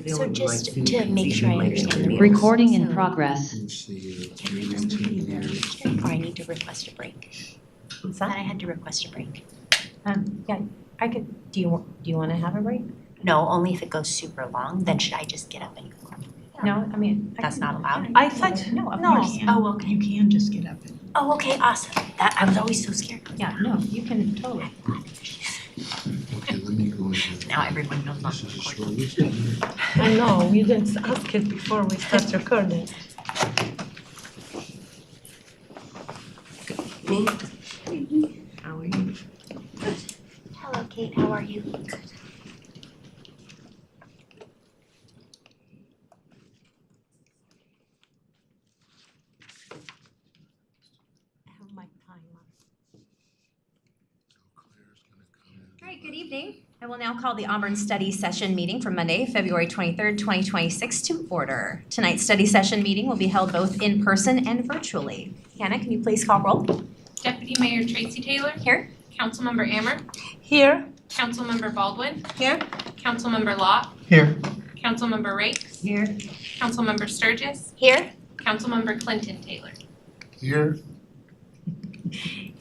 So just to make sure I understand the rules. Recording in progress. Or I need to request a break. What's That I that? had to request a break. Yeah, I could, do you want to have a break? No, only if it goes super long, then should I just get up and go? No, I mean. That's not allowed? I thought, no, of course. Oh, okay. You can just get up and. Oh, okay, awesome. That, I was always so scared. Yeah, no, you can totally. Okay, let me go ahead. Now everyone knows I'm This is a recording. short list. I know, we didn't ask it before we start recording. Me? How are you? Hello, Kate, how are you? I have my timer. All right, good evening. I will now call the Auburn Study Session meeting for Monday, February 23rd, 2026 to order. Tonight's study session meeting will be held both in person and virtually. Hannah, can you please call roll? Deputy Mayor Tracy Taylor. Here. Councilmember Ammer. Here. Councilmember Baldwin. Here. Councilmember Lott. Here. Councilmember Rakes. Here. Councilmember Sturgis. Here? Councilmember Clinton Taylor. Here.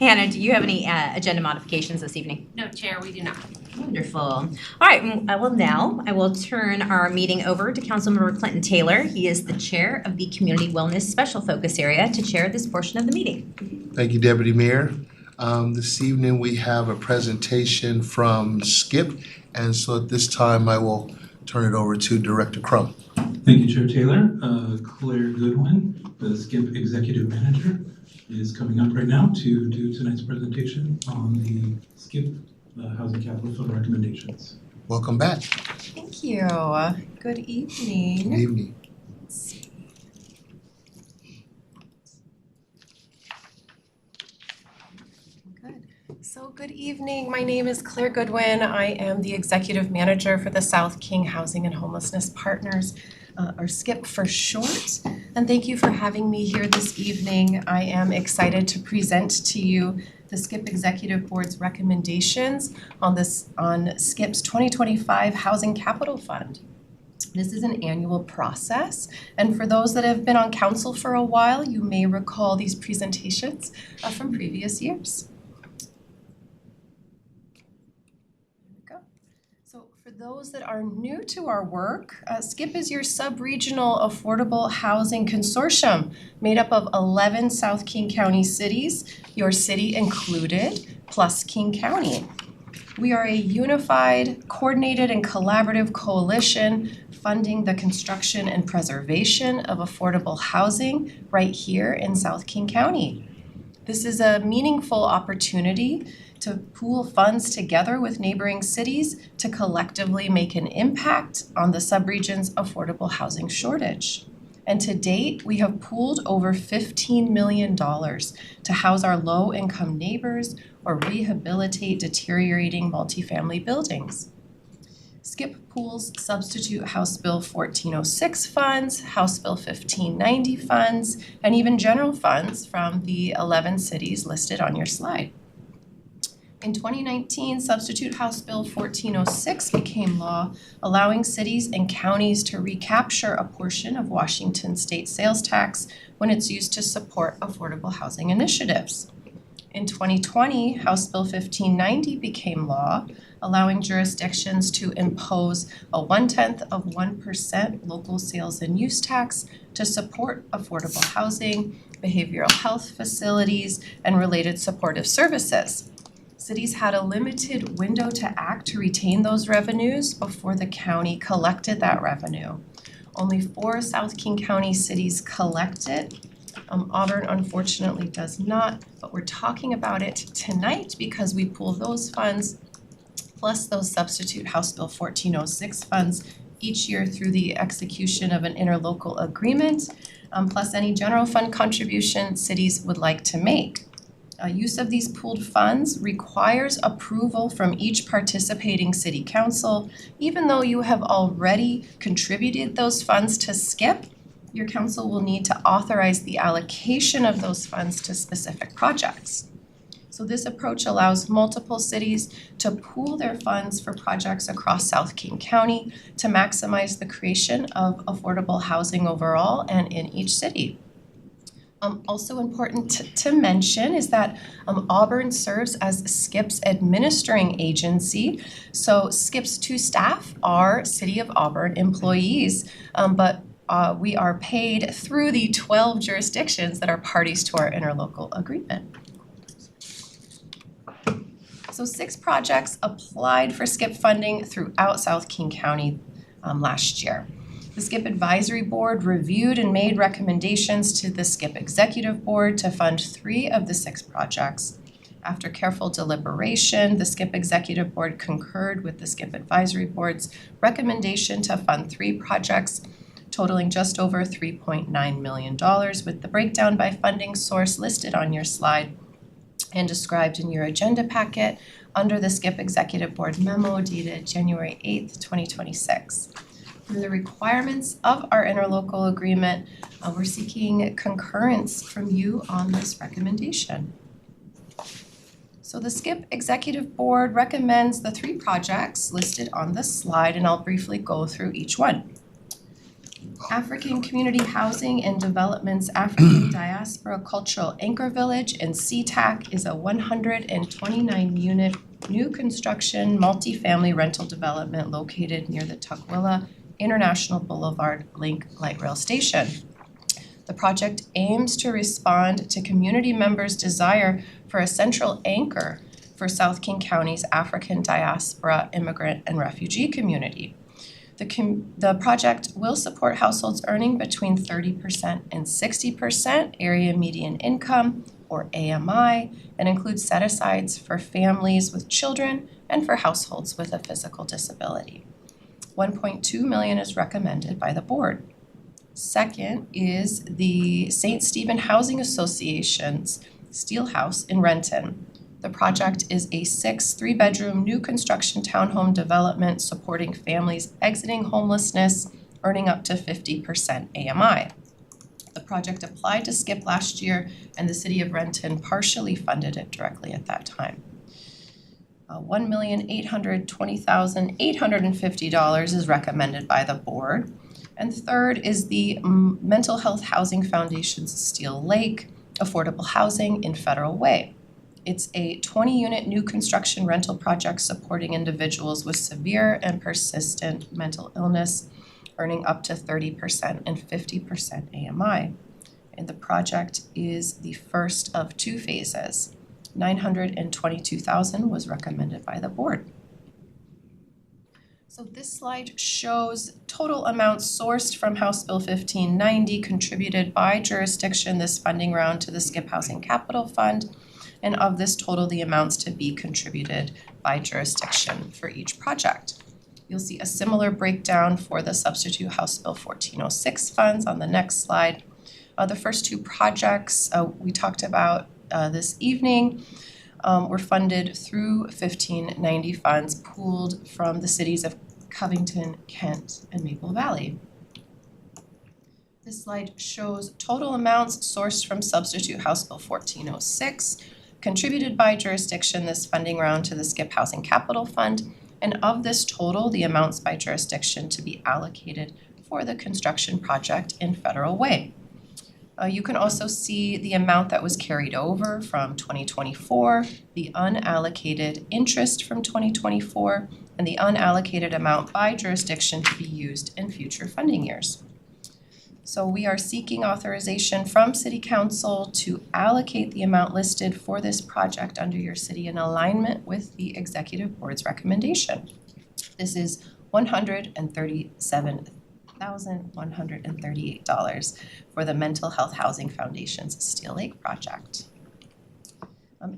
Hannah, do you have any agenda modifications this evening? No, Chair, we do not. Wonderful. All right, I will turn our meeting over to Councilmember Clinton Taylor. He is the chair of the Community Wellness Special Focus Area to chair this portion of the meeting. Thank you, Deputy Mayor. This evening, we have a presentation from Skip, and so at this time, I will turn it over to Director Crum. Thank you, Chair Taylor. Claire Goodwin, the SKIP Executive Manager, is coming up right now to do tonight's presentation on the SKIP Housing Capital Fund recommendations. Welcome back. Thank you. Good evening. Good evening. Good. So good evening. My name is Claire Goodwin. I am the Executive Manager for the South King Housing and Homelessness Partners, or SKIP for short. And thank you for having me here this evening. I am excited to present to you the SKIP Executive Board's recommendations on SKIP's 2025 Housing Capital Fund. This is an annual process, and for those that have been on council for a while, you may recall these presentations from previous years. So for those that are new to our work, SKIP is your sub-regional affordable housing consortium made up of 11 South King County cities, your city included, plus King County. We are a unified, coordinated, and collaborative coalition funding the construction and preservation of affordable housing right here in South King County. This is a meaningful opportunity to pool funds together with neighboring cities to collectively make an impact on the subregion's affordable housing shortage. And to date, we have pooled over $15 million to house our low-income neighbors or rehabilitate deteriorating multifamily buildings. SKIP pools substitute House Bill 1406 funds, House Bill 1590 funds, and even general funds from the 11 cities listed on your slide. In 2019, substitute House Bill 1406 became law, allowing cities and counties to recapture a portion of Washington state sales tax when it's used to support affordable housing initiatives. In 2020, House Bill 1590 became law, allowing jurisdictions to impose a 0.1% local sales and use tax to support affordable housing, behavioral health facilities, and related supportive services. Cities had a limited window to act to retain those revenues before the county collected that revenue. Only 4 South King County cities collect it. Auburn unfortunately does not, but we're talking about it tonight because we pool those funds plus those substitute House Bill 1406 funds each year through the execution of an interlocal agreement, plus any general fund contribution cities would like to make. Use of these pooled funds requires approval from each participating city council. Even though you have already contributed those funds to SKIP, your council will need to authorize the allocation of those funds to specific projects. So this approach allows multiple cities to pool their funds for projects across South King County to maximize the creation of affordable housing overall and in each city. Also important to mention is that Auburn serves as SCIP's administering agency. So SCIP's 2 staff are City of Auburn employees, but we are paid through the 12 jurisdictions that are parties to our interlocal agreement. So 6 projects applied for SCIP funding throughout South King County last year. The SCIP Advisory Board reviewed and made recommendations to the SCIP Executive Board to fund 3 of the 6 projects. After careful deliberation, the SCIP Executive Board concurred with the SCIP Advisory Board's recommendation to fund 3 projects totaling just over $3.9 million, with the breakdown by funding source listed on your slide and described in your agenda packet under the SCIP Executive Board memo dated January 8th, 2026. For the requirements of our interlocal agreement, we're seeking concurrence from you on this recommendation. So the SCIP Executive Board recommends the 3 projects listed on this slide, and I'll briefly go through each one. African Community Housing and Development's African Diaspora Cultural Anchor Village in SeaTac is a 129-unit new construction multifamily rental development located near the Tukwila International Boulevard Link Light Rail Station. The project aims to respond to community members' desire for a central anchor for South King County's African diaspora immigrant and refugee community. The project will support households earning between 30% and 60% area median income, or AMI, and includes set-asides for families with children and for households with a physical disability. $1.2 million is recommended by the board. Second is the St. Stephen Housing Association's Steel House in Renton. The project is a 6 3-bedroom new construction townhome development supporting families exiting homelessness, earning up to 50% AMI. The project applied to SCIP last year, and the City of Renton partially funded it directly at that time. $1,820,850 is recommended by the board. And third is the Mental Health Housing Foundation's Steel Lake Affordable Housing in Federal Way. It's a 20-unit new construction rental project supporting individuals with severe and persistent mental illness, earning up to 30% and 50% AMI. And the project is the first of 2 phases. $922,000 was recommended by the board. So this slide shows total amounts sourced from House Bill 1590 contributed by jurisdiction this funding round to the SCIP Housing Capital Fund. And of this total, the amounts to be contributed by jurisdiction for each project. You'll see a similar breakdown for the substitute House Bill 1406 funds on the next slide. The first 2 projects we talked about this evening were funded through 1590 funds pooled from the cities of Covington, Kent, and Maple Valley. This slide shows total amounts sourced from substitute House Bill 1406, contributed by jurisdiction this funding round to the SCIP Housing Capital Fund, and of this total, the amounts by jurisdiction to be allocated for the construction project in Federal Way. You can also see the amount that was carried over from 2024, the unallocated interest from 2024, and the unallocated amount by jurisdiction to be used in future funding years. So we are seeking authorization from City Council to allocate the amount listed for this project under your city in alignment with the Executive Board's recommendation. This is $137,138 for the Mental Health Housing Foundation's Steel Lake project.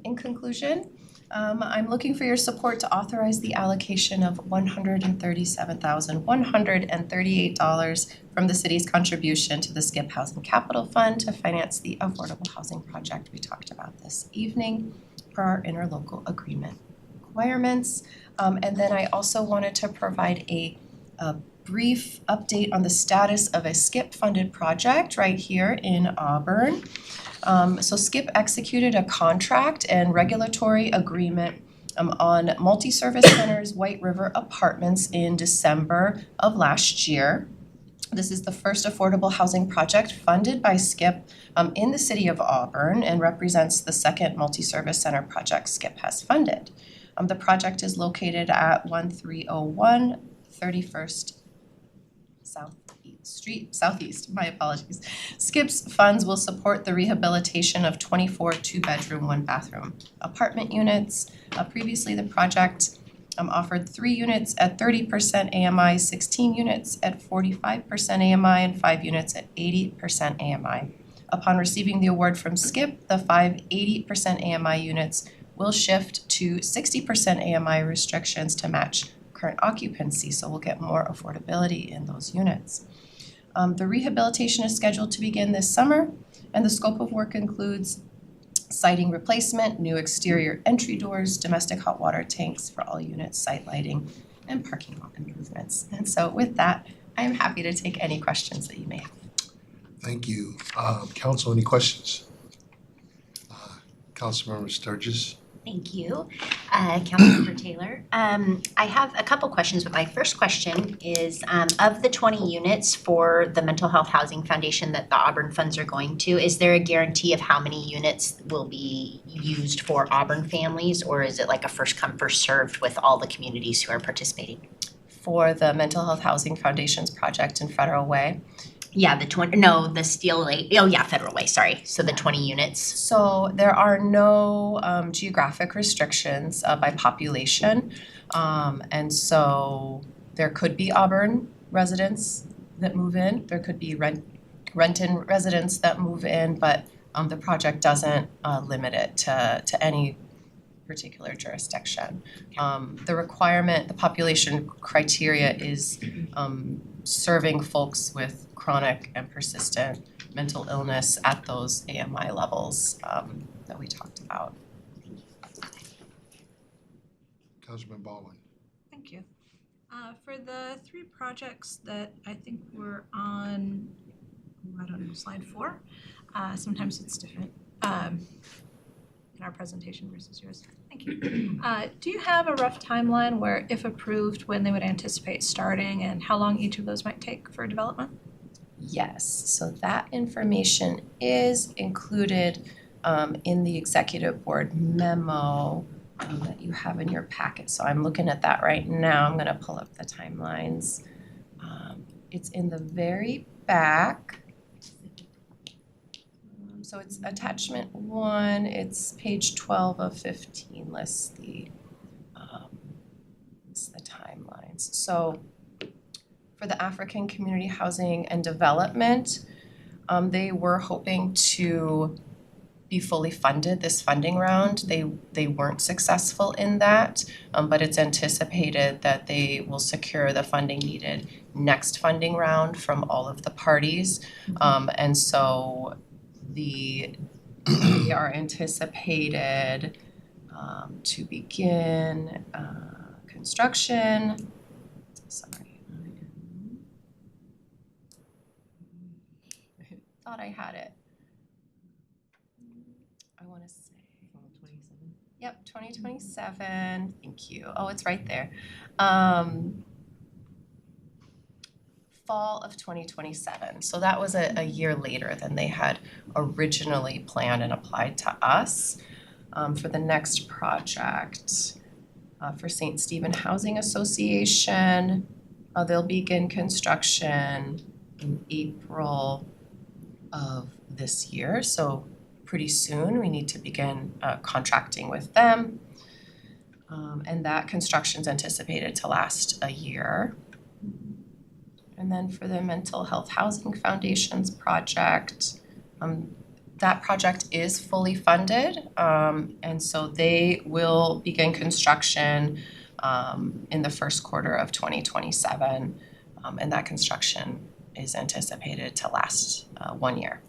In conclusion, I'm looking for your support to authorize the allocation of $137,138 from the city's contribution to the SCIP Housing Capital Fund to finance the affordable housing project we talked about this evening per our interlocal agreement requirements. And then I also wanted to provide a a brief update on the status of a SCIP-funded project right here in Auburn. So SCIP executed a contract and regulatory agreement on multi-service centers White River Apartments in December of last year. This is the first affordable housing project funded by SCIP in the city of Auburn and represents the second multi-service center project SCIP has funded. The project is located at 1301 31st Southeast, my apologies. SCIP's funds will support the rehabilitation of 24 two-bedroom, one-bathroom apartment units. Previously, the project offered 3 units at 30% AMI, 16 units at 45% AMI, and 5 units at 80% AMI. Upon receiving the award from SCIP, the 5 80% AMI units will shift to 60% AMI restrictions to match current occupancy, so we'll get more affordability in those units. The rehabilitation is scheduled to begin this summer, and the scope of work includes siding replacement, new exterior entry doors, domestic hot water tanks for all units, site lighting, and parking lot improvements. And so with that, I'm happy to take any questions that you may have. Thank you. Council, any questions? Councilmember Sturgis. Thank you, Councilmember Taylor. I have a couple questions, but my first question is, of the 20 units for the Mental Health Housing Foundation that the Auburn funds are going to, is there a guarantee of how many units will be used for Auburn families, or is it like a first come, first served with all the communities who are participating? For the Mental Health Housing Foundation's project in Federal Way, Yeah, the Steel Lake, Federal Way, sorry, so the 20 units. so there are no geographic restrictions by population. And so there could be Auburn residents that move in, there could be Renton residents that move in, but the project doesn't limit it to any particular jurisdiction. The requirement, the population criteria is serving folks with chronic and persistent mental illness at those AMI levels that we talked about. Councilman Baldwin. Thank you. For the 3 projects that I think were on, slide 4, sometimes it's different in our presentation versus yours. Thank you. Do you have a rough timeline where, if approved, when they would anticipate starting and how long each of those might take for development? Yes, so that information is included in the executive board memo that you have in your packet. So I'm looking at that right now. I'm gonna pull up the timelines. It's in the very back. So it's attachment 1, it's page 12 of 15 lists the timelines. So for the African Community Housing and Development, they were hoping to be fully funded this funding round. They weren't successful in that, but it's anticipated that they will secure the funding needed next funding round from all of the parties. And so they are anticipated to begin construction. Sorry, I thought I had it. I want to say 2027. Yep, 2027. Thank you. Oh, it's right there. Fall of 2027. So that was a year later than they had originally planned and applied to us. For the next project, for St. Stephen Housing Association, they'll begin construction in April of this year. So pretty soon we need to begin contracting with them. And that construction's anticipated to last a year. And then for the Mental Health Housing Foundation's project, that project is fully funded. And so they will begin construction in the first quarter of 2027. And that construction is anticipated to last 1 year.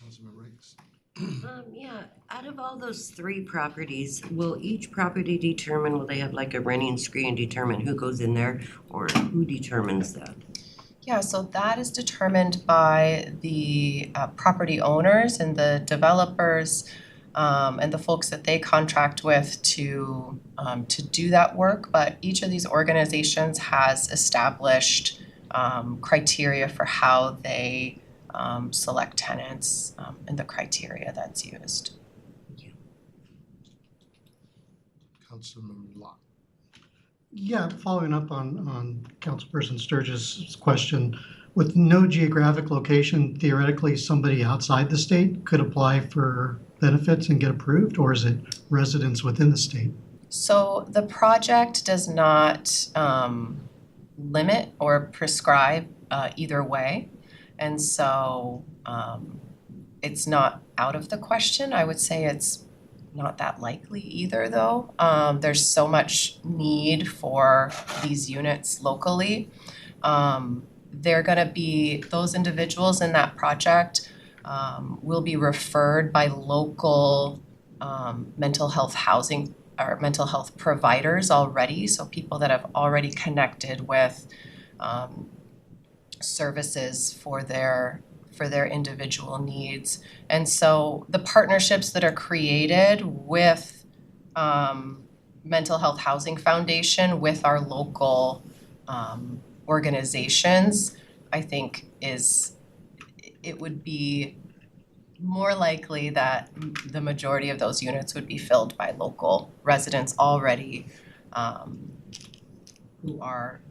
Councilman Riggs. Out of all those 3 properties, will each property determine, will they have like a running screen determine who goes in there, or who determines that? Yeah, so that is determined by the property owners and the developers and the folks that they contract with to do that work. But each of these organizations has established criteria for how they select tenants and the criteria that's used. Councilmember Locke. Yeah, following up on Councilperson Sturgis' question, with no geographic location, theoretically, somebody outside the state could apply for benefits and get approved, or is it residents within the state? So the project does not limit or prescribe either way. And so it's not out of the question. I would say it's not that likely either, though. There's so much need for these units locally. They're gonna be, those individuals in that project will be referred by local mental health housing or mental health providers already, so people that have already connected with services for their individual needs. And so the partnerships that are created with Mental Health Housing Foundation with our local organizations, I think it would be more likely that the majority of those units would be filled by local residents already who are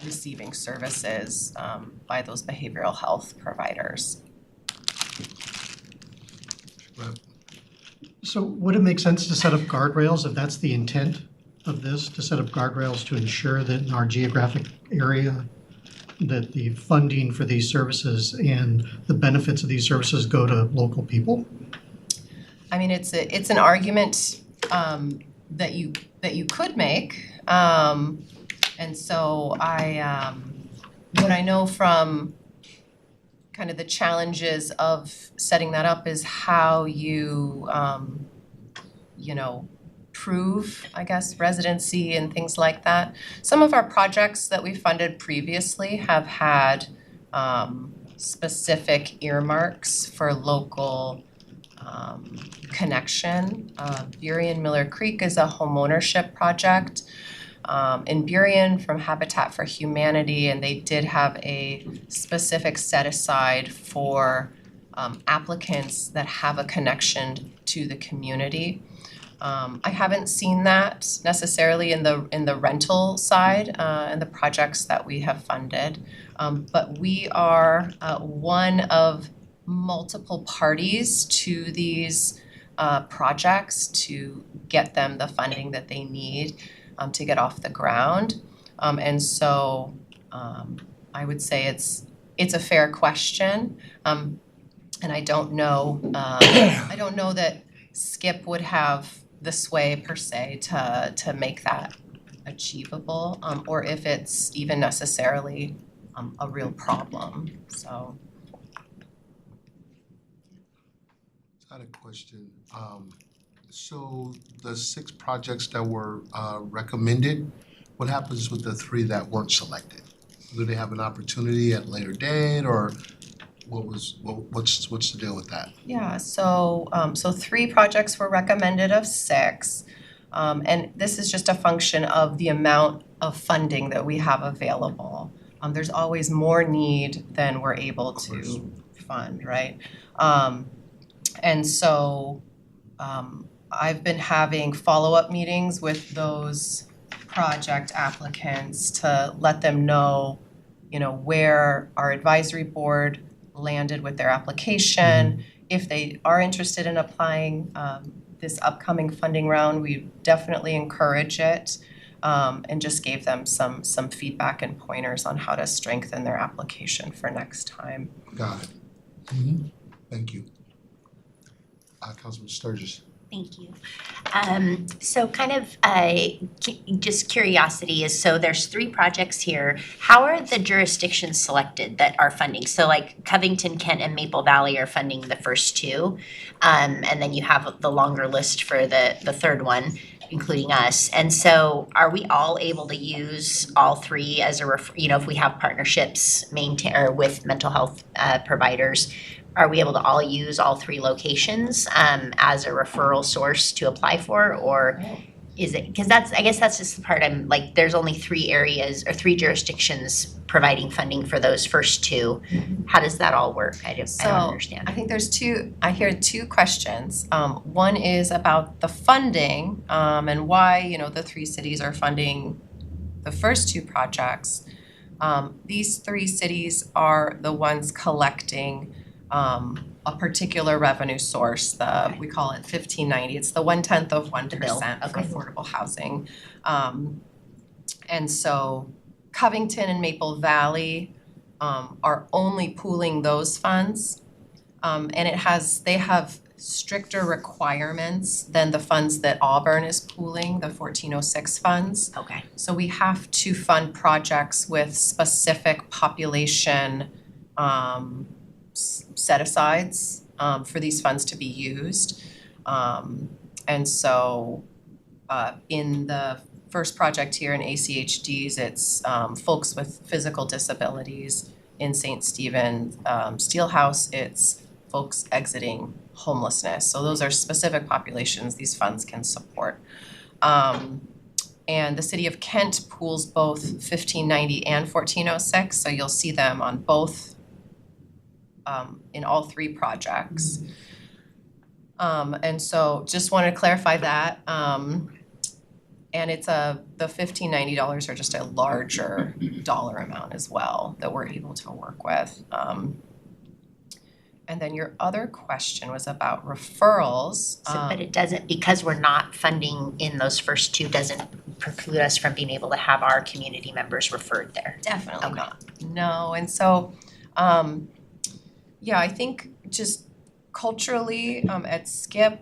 receiving services by those behavioral health providers. So would it make sense to set up guardrails if that's the intent of this, to set up guardrails to ensure that in our geographic area that the funding for these services and the benefits of these services go to local people? I mean, it's an argument that you could make. And so what I know from kind of the challenges of setting that up is how you, prove, I guess, residency and things like that. Some of our projects that we funded previously have had specific earmarks for local connection. Burien Miller Creek is a homeownership project in Burien from Habitat for Humanity, and they did have a specific set aside for applicants that have a connection to the community. I haven't seen that necessarily in the rental side and the projects that we have funded, but we are one of multiple parties to these projects to get them the funding that they need to get off the ground. And so I would say it's a fair question. And I don't know that Skip would have the sway per se to make that achievable, or if it's even necessarily a real problem. So I had a question. So the 6 projects that were recommended, what happens with the 3 that weren't selected? Do they have an opportunity at a later date, or what's the deal with that? yeah, so 3 projects were recommended of 6. And this is just a function of the amount of funding that we have available. There's always more need than we're able to fund, right? And so I've been having follow-up meetings with those project applicants to let them know, where our advisory board landed with their application. If they are interested in applying this upcoming funding round, we definitely encourage it, and just gave them some feedback and pointers on how to strengthen their application for next time. Got it. Thank you. Councilman Sturgis. Thank you. So kind of just curiosity is, so there's 3 projects here. How are the jurisdictions selected that are funding? So like Covington, Kent, and Maple Valley are funding the first 2. And then you have the longer list for the third one, including us. And so are we all able to use all 3 as if we have partnerships or with mental health providers, are we able to all use all 3 locations as a referral source to apply for, or is it, because I guess that's just the part I'm like, there's only 3 areas or 3 jurisdictions providing funding for those first 2. How does that all work? I don't understand. I think I hear 2 questions. One is about the funding, and why, the 3 cities are funding the first 2 projects. These 3 cities are the ones collecting a particular revenue source. We call it 1590. It's the 1/10 of 1% for affordable housing. And so Covington and Maple Valley are only pooling those funds. And they have stricter requirements than the funds that Auburn is pooling, the 1406 funds. Okay. So we have to fund projects with specific population set-asides for these funds to be used. And so in the first project here in ACHDs, it's folks with physical disabilities. In St. Stephen Steelhouse, it's folks exiting homelessness. So those are specific populations these funds can support. And the city of Kent pools both 1590 and 1406, so you'll see them on both in all 3 projects. And so just wanted to clarify that. And it's the $1590 are just a larger dollar amount as well that we're able to work with. And then your other question was about referrals. But it doesn't, because we're not funding in those first 2, doesn't preclude us from being able to have our community members referred there. Definitely not. No, and so, I think just culturally at Skip,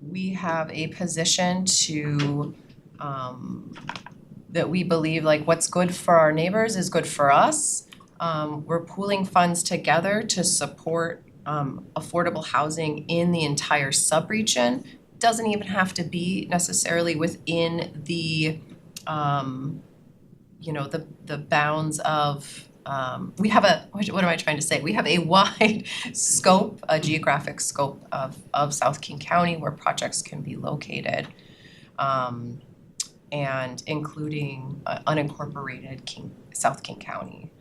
we have a position to that we believe like what's good for our neighbors is good for us. We're pooling funds together to support affordable housing in the entire subregion. Doesn't even have to be necessarily within the the bounds of we have what am I trying to say? We have a wide scope, a geographic scope of South King County where projects can be located, and including unincorporated South King County.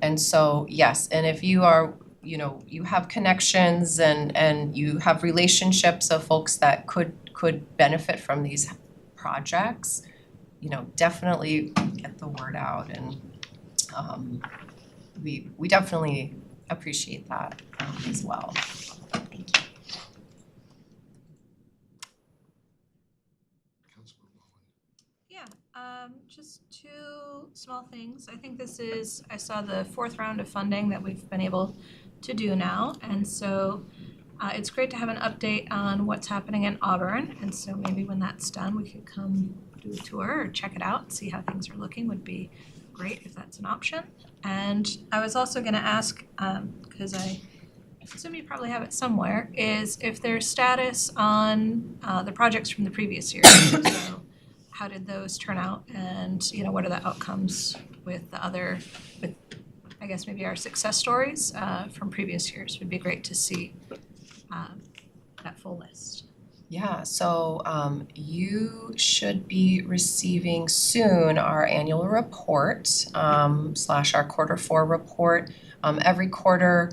And so, yes, and if you are, you have connections and you have relationships of folks that could benefit from these projects, definitely get the word out, and we definitely appreciate that as well. Thank you. Just 2 small things. I think I saw the 4th round of funding that we've been able to do now. And so it's great to have an update on what's happening in Auburn. And so maybe when that's done, we could come do a tour or check it out and see how things are looking. Would be great if that's an option. And I was also going to ask, because I assume you probably have it somewhere, is if there's status on the projects from the previous year. So how did those turn out, and what are the outcomes with I guess maybe our success stories from previous years? Would be great to see that full list. Yeah, so you should be receiving soon our annual report / our Q4 report. Every quarter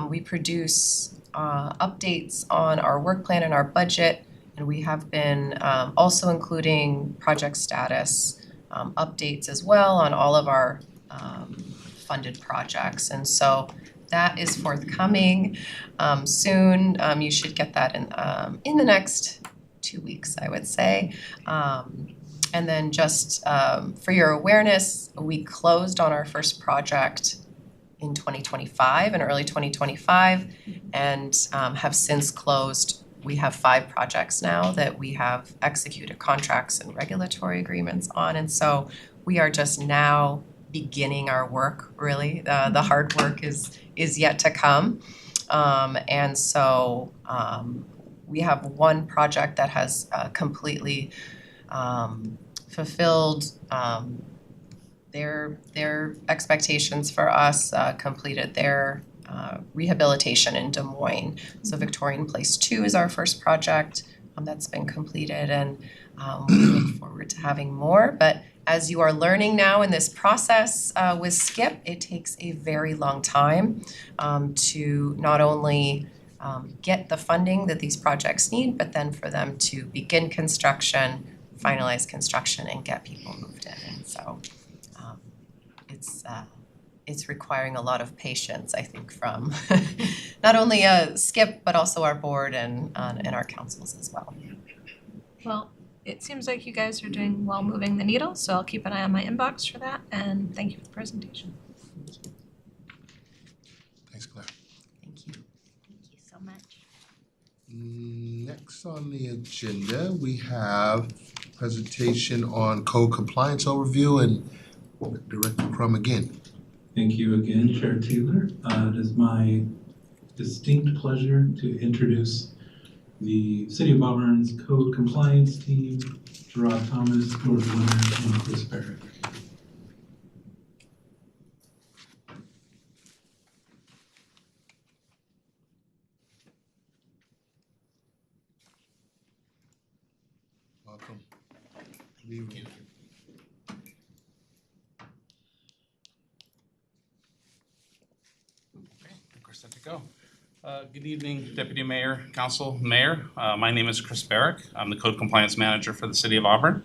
we produce updates on our work plan and our budget. And we have been also including project status updates as well on all of our funded projects. And so that is forthcoming soon. You should get that in the next 2 weeks, I would say. And then just for your awareness, we closed on our first project in 2025, in early 2025, and have since closed We have 5 projects now that we have executed contracts and regulatory agreements on, and so we are just now beginning our work, really. The hard work is yet to come. And so we have one project that has completely fulfilled their expectations for us, completed their rehabilitation in Des Moines. So Victorian Place 2 is our first project that's been completed, and we look forward to having more. But as you are learning now in this process with SCIP, it takes a very long time to not only get the funding that these projects need, but then for them to begin construction, finalize construction, and get people moved in. And so it's requiring a lot of patience, I think, from not only SCIP, but also our board and our councils as well. Well, it seems like you guys are doing well moving the needle, so I'll keep an eye on my inbox for that, and thank you for the presentation. Thanks, Claire. Thank you. Thank you so much. Next on the agenda, we have presentation on code compliance overview, and Director Crum again. Thank you again, Chair Taylor. It is my distinct pleasure to introduce the City of Auburn's code compliance team, Gerard Thomas, George Winter, and Chris Barrett. Welcome. Good evening. We're set to go. Good evening, Deputy Mayor, Council, Mayor. My name is Chris Barrick. I'm the Code Compliance Manager for the City of Auburn.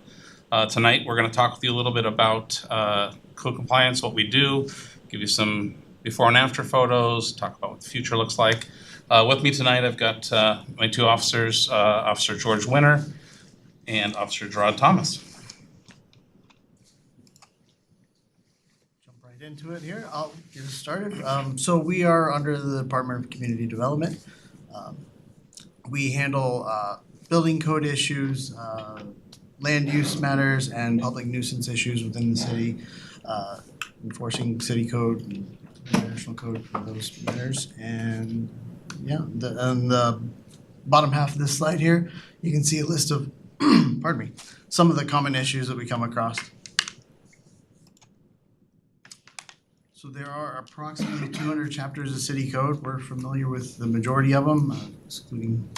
Tonight, we're going to talk with you a little bit about code compliance, what we do, give you some before and after photos, talk about what the future looks like. With me tonight, I've got my 2 officers, Officer George Winter and Officer Gerard Thomas. Into it here. I'll get us started. So we are under the Department of Community Development. We handle building code issues, land use matters, and public nuisance issues within the city, enforcing city code and international code for those matters. And yeah, on the bottom half of this slide here, you can see a list of, pardon me, some of the common issues that we come across. So there are approximately 200 chapters of city code. We're familiar with the majority of them, excluding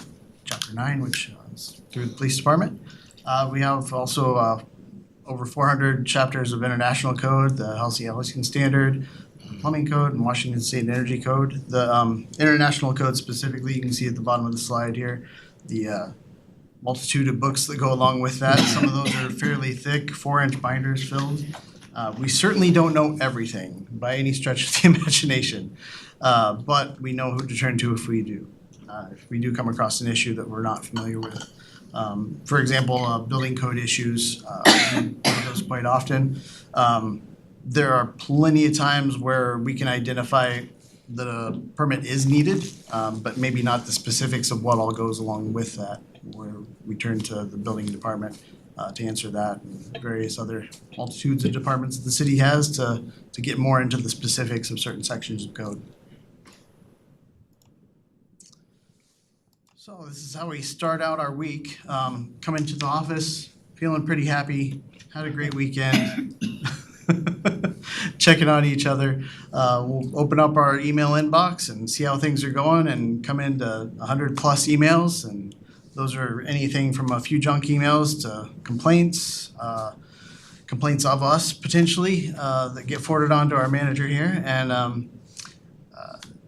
chapter 9, which is through the police department. We have also over 400 chapters of international code, the Healthy Housing Standard, Plumbing Code, and Washington State Energy Code. The international code specifically, you can see at the bottom of the slide here, the multitude of books that go along with that. Some of those are fairly thick, 4-inch binders filled. We certainly don't know everything by any stretch of the imagination, but we know who to turn to if we do. If we do come across an issue that we're not familiar with. For example, building code issues, we do those quite often. There are plenty of times where we can identify that a permit is needed, but maybe not the specifics of what all goes along with that, where we turn to the building department to answer that, and various other multitudes of departments the city has to get more into the specifics of certain sections of code. So this is how we start out our week. Come into the office, feeling pretty happy, had a great weekend. Checking on each other. We'll open up our email inbox and see how things are going, and come into 100+ emails, and those are anything from a few junk emails to complaints, complaints of us potentially that get forwarded on to our manager here, and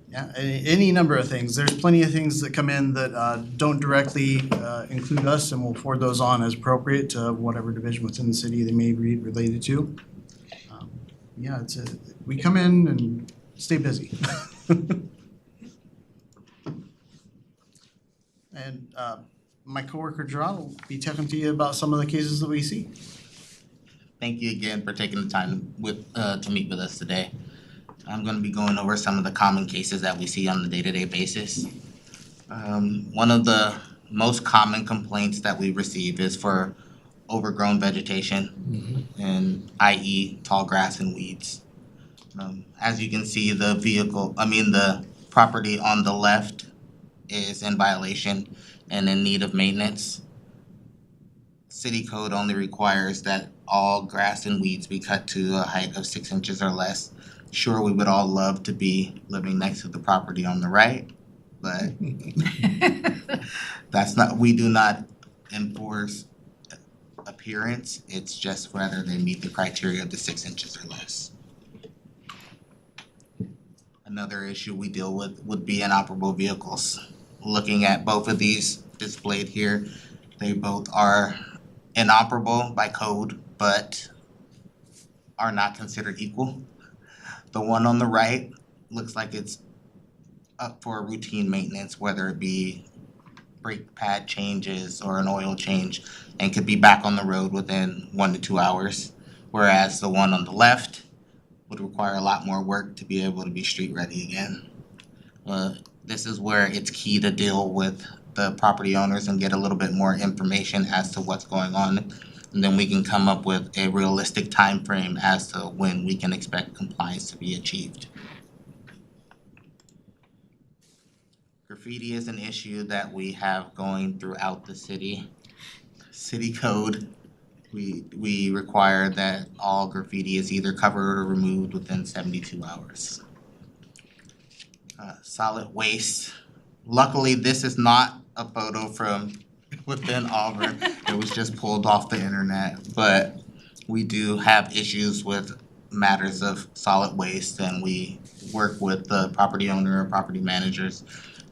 yeah, any number of things. There's plenty of things that come in that don't directly include us, and we'll forward those on as appropriate to whatever division within the city they may be related to. Yeah, we come in and stay busy. And my coworker Gerard will be talking to you about some of the cases that we see. Thank you again for taking the time to meet with us today. I'm going to be going over some of the common cases that we see on a day-to-day basis. One of the most common complaints that we receive is for overgrown vegetation, and i.e. tall grass and weeds. As you can see, the property on the left is in violation and in need of maintenance. City code only requires that all grass and weeds be cut to a height of 6 inches or less. Sure, we would all love to be living next to the property on the right, but we do not enforce appearance. It's just whether they meet the criteria of the 6 inches or less. Another issue we deal with would be inoperable vehicles. Looking at both of these displayed here, they both are inoperable by code, but are not considered equal. The one on the right looks like it's up for routine maintenance, whether it be brake pad changes or an oil change, and could be back on the road within 1 to 2 hours. Whereas the one on the left would require a lot more work to be able to be street ready again. This is where it's key to deal with the property owners and get a little bit more information as to what's going on. And then we can come up with a realistic time frame as to when we can expect compliance to be achieved. Graffiti is an issue that we have going throughout the city. City code, we require that all graffiti is either covered or removed within 72 hours. Solid waste. Luckily, this is not a photo from within Auburn. It was just pulled off the internet, but we do have issues with matters of solid waste, and we work with the property owner or property managers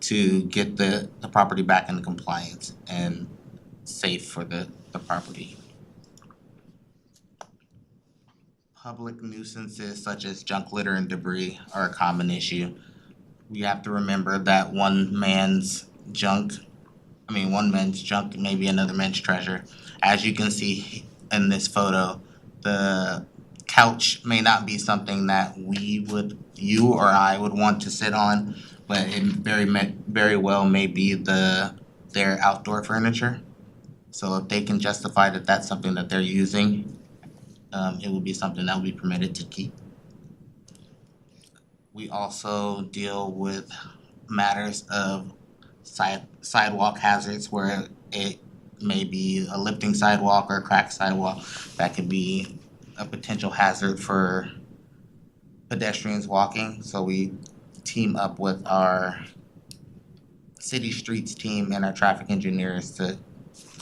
to get the property back into compliance and safe for the property. Public nuisances such as junk litter and debris are a common issue. We have to remember that one man's junk may be another man's treasure. As you can see in this photo, the couch may not be something that you or I would want to sit on, but it very well may be their outdoor furniture. So if they can justify that that's something that they're using, it will be something that will be permitted to keep. We also deal with matters of sidewalk hazards where it may be a lifting sidewalk or a cracked sidewalk that could be a potential hazard for pedestrians walking. So we team up with our city streets team and our traffic engineers to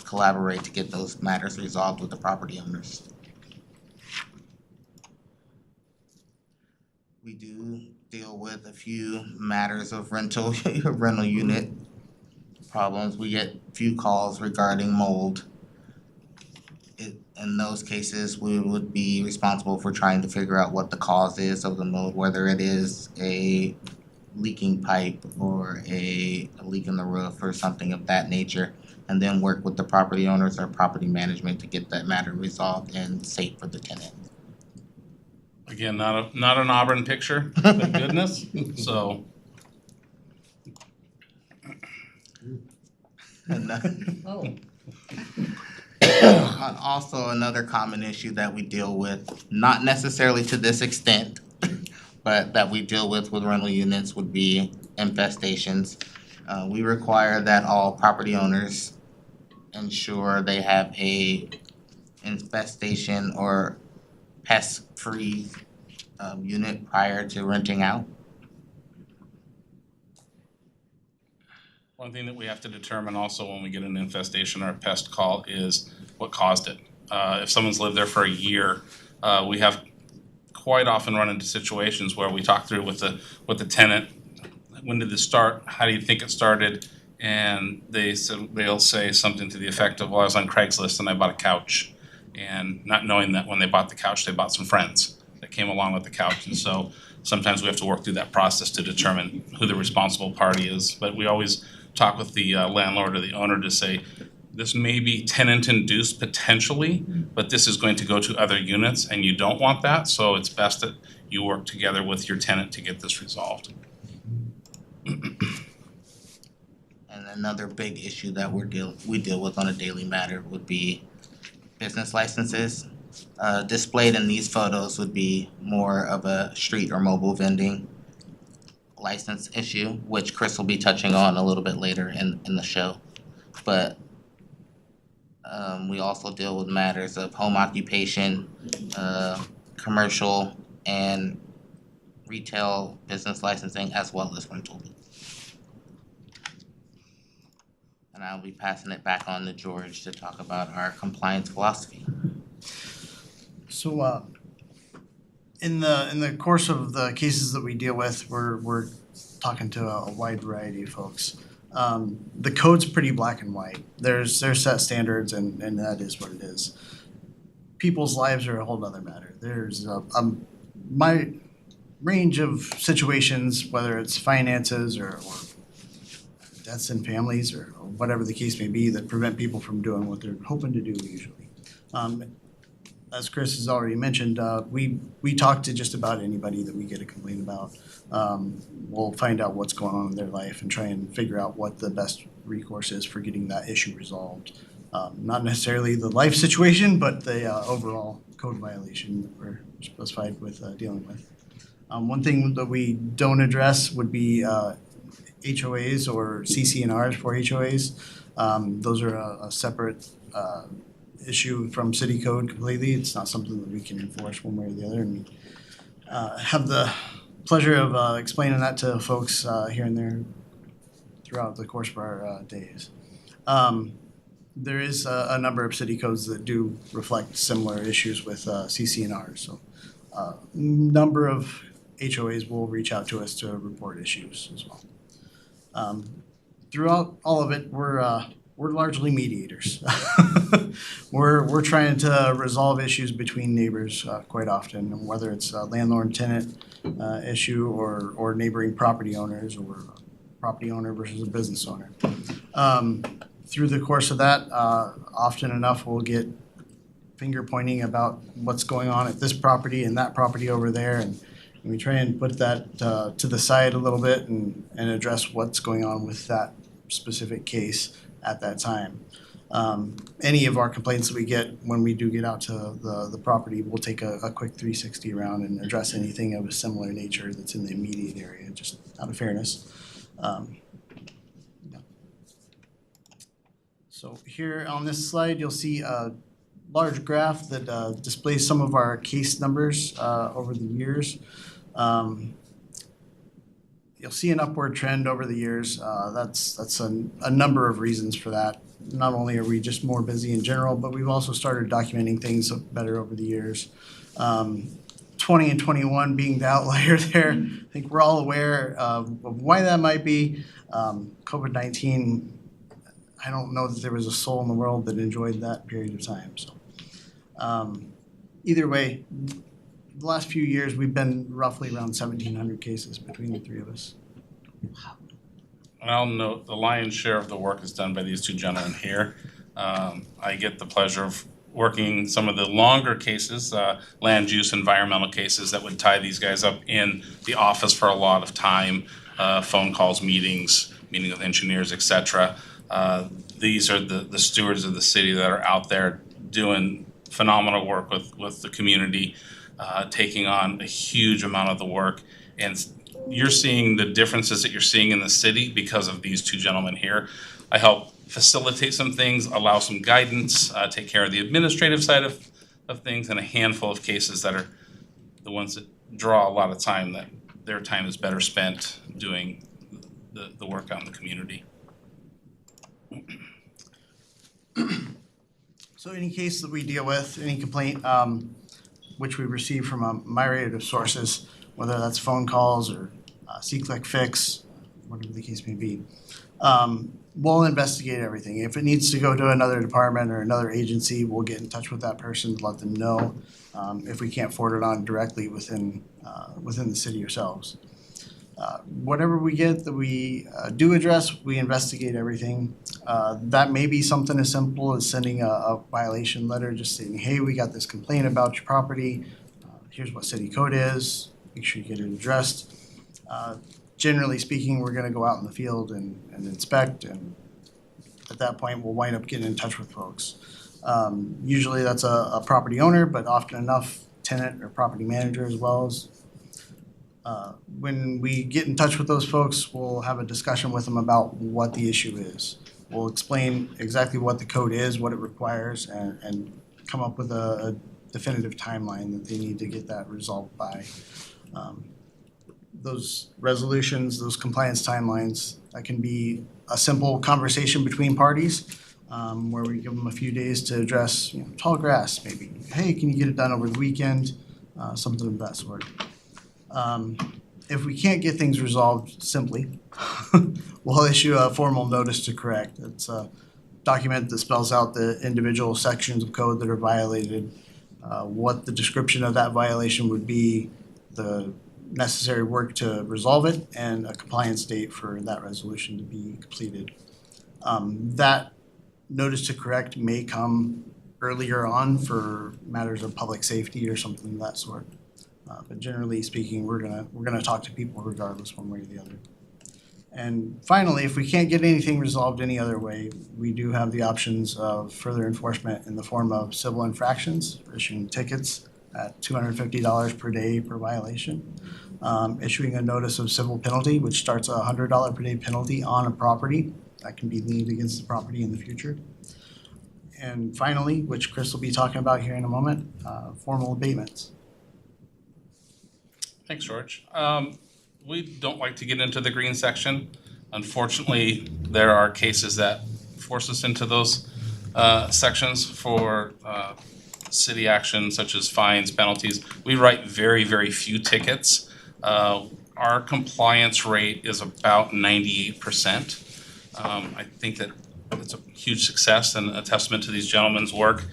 collaborate to get those matters resolved with the property owners. We do deal with a few matters of rental unit problems. We get a few calls regarding mold. In those cases, we would be responsible for trying to figure out what the cause is of the mold, whether it is a leaking pipe or a leak in the roof or something of that nature, and then work with the property owners or property management to get that matter resolved and safe for the tenant. Again, not an Auburn picture, thank goodness, so. Also, another common issue that we deal with, not necessarily to this extent, but that we deal with rental units would be infestations. We require that all property owners ensure they have a infestation or pest-free unit prior to renting out. One thing that we have to determine also when we get an infestation or a pest call is what caused it. If someone's lived there for a year, we have quite often run into situations where we talk through with the tenant, when did this start, how do you think it started? And they'll say something to the effect of, well, I was on Craigslist and I bought a couch. And not knowing that when they bought the couch, they bought some friends that came along with the couch. And so sometimes we have to work through that process to determine who the responsible party is. But we always talk with the landlord or the owner to say, this may be tenant induced potentially, but this is going to go to other units and you don't want that. So it's best that you work together with your tenant to get this resolved. And another big issue that we deal with on a daily matter would be business licenses. Displayed in these photos would be more of a street or mobile vending license issue, which Chris will be touching on a little bit later in the show. But we also deal with matters of home occupation, commercial, and retail business licensing, as well as rental. And I'll be passing it back on to George to talk about our compliance philosophy. So, in the course of the cases that we deal with, we're talking to a wide variety of folks. The code's pretty black and white. There's set standards, and that is what it is. People's lives are a whole other matter. There's my range of situations, whether it's finances or deaths in families or whatever the case may be, that prevent people from doing what they're hoping to do usually. As Chris has already mentioned, we talk to just about anybody that we get a complaint about. We'll find out what's going on in their life and try and figure out what the best recourse is for getting that issue resolved. Not necessarily the life situation, but the overall code violation that we're specified with dealing with. One thing that we don't address would be HOAs or CC&Rs for HOAs. Those are a separate issue from city code completely. It's not something that we can enforce one way or the other. And we have the pleasure of explaining that to folks here and there throughout the course of our days. There is a number of city codes that do reflect similar issues with CC&Rs. So a number of HOAs will reach out to us to report issues as well. Throughout all of it, we're largely mediators. We're trying to resolve issues between neighbors quite often, whether it's a landlord-tenant issue or neighboring property owners or property owner versus a business owner. Through the course of that, often enough we'll get finger pointing about what's going on at this property and that property over there, and we try and put that to the side a little bit and address what's going on with that specific case at that time. Any of our complaints that we get when we do get out to the property, we'll take a quick 360 around and address anything of a similar nature that's in the immediate area, just out of fairness. So here on this slide, you'll see a large graph that displays some of our case numbers over the years. You'll see an upward trend over the years. That's a number of reasons for that. Not only are we just more busy in general, but we've also started documenting things better over the years. 20 and 21 being the outlier there. I think we're all aware of why that might be. COVID-19, I don't know that there was a soul in the world that enjoyed that period of time. So either way, the last few years we've been roughly around 1,700 cases between the three of us. I'll note the lion's share of the work is done by these two gentlemen here. I get the pleasure of working some of the longer cases, land use, environmental cases that would tie these guys up in the office for a lot of time, phone calls, meetings with engineers, etc. These are the stewards of the city that are out there doing phenomenal work with the community, taking on a huge amount of the work. And you're seeing the differences that you're seeing in the city because of these two gentlemen here. I help facilitate some things, allow some guidance, take care of the administrative side of things, and a handful of cases that are the ones that draw a lot of time, that their time is better spent doing the work out in the community. So any case that we deal with, any complaint which we receive from a myriad of sources, whether that's phone calls or see-click fix, whatever the case may be, we'll investigate everything. If it needs to go to another department or another agency, we'll get in touch with that person to let them know if we can't forward it on directly within the city ourselves. Whatever we get that we do address, we investigate everything. That may be something as simple as sending a violation letter, just saying, hey, we got this complaint about your property. Here's what city code is. Make sure you get it addressed. generally speaking, we're gonna go out in the field and inspect, and at that point, we'll wind up getting in touch with folks. Usually that's a property owner, but often enough, tenant or property manager as well as. When we get in touch with those folks, we'll have a discussion with them about what the issue is. We'll explain exactly what the code is, what it requires, and come up with a definitive timeline that they need to get that resolved by. Those resolutions, those compliance timelines, that can be a simple conversation between parties, where we give them a few days to address, tall grass maybe. Hey, can you get it done over the weekend? Something of that sort. If we can't get things resolved simply, we'll issue a formal notice to correct. It's a document that spells out the individual sections of code that are violated, what the description of that violation would be, the necessary work to resolve it, and a compliance date for that resolution to be completed. That notice to correct may come earlier on for matters of public safety or something of that sort. But generally speaking, we're gonna talk to people regardless, one way or the other. And finally, if we can't get anything resolved any other way, we do have the options of further enforcement in the form of civil infractions, issuing tickets at $250 per day per violation, issuing a notice of civil penalty, which starts a $100 per day penalty on a property that can be leaned against the property in the future. And finally, which Chris will be talking about here in a moment, formal abatements. Thanks, George. We don't like to get into the green section. Unfortunately, there are cases that force us into those sections for city action, such as fines, penalties. We write very, very few tickets. Our compliance rate is about 98%. I think that it's a huge success and a testament to these gentlemen's work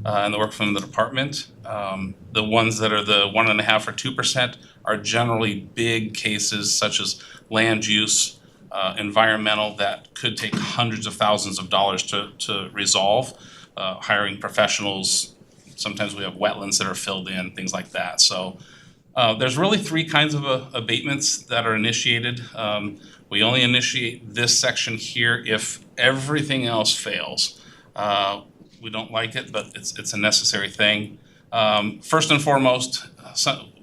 and the work from the department. The ones that are the 1.5% or 2% are generally big cases such as land use, environmental, that could take hundreds of thousands of dollars to resolve, hiring professionals. Sometimes we have wetlands that are filled in, things like that. So there's really three kinds of abatements that are initiated. We only initiate this section here if everything else fails. We don't like it, but it's a necessary thing. First and foremost,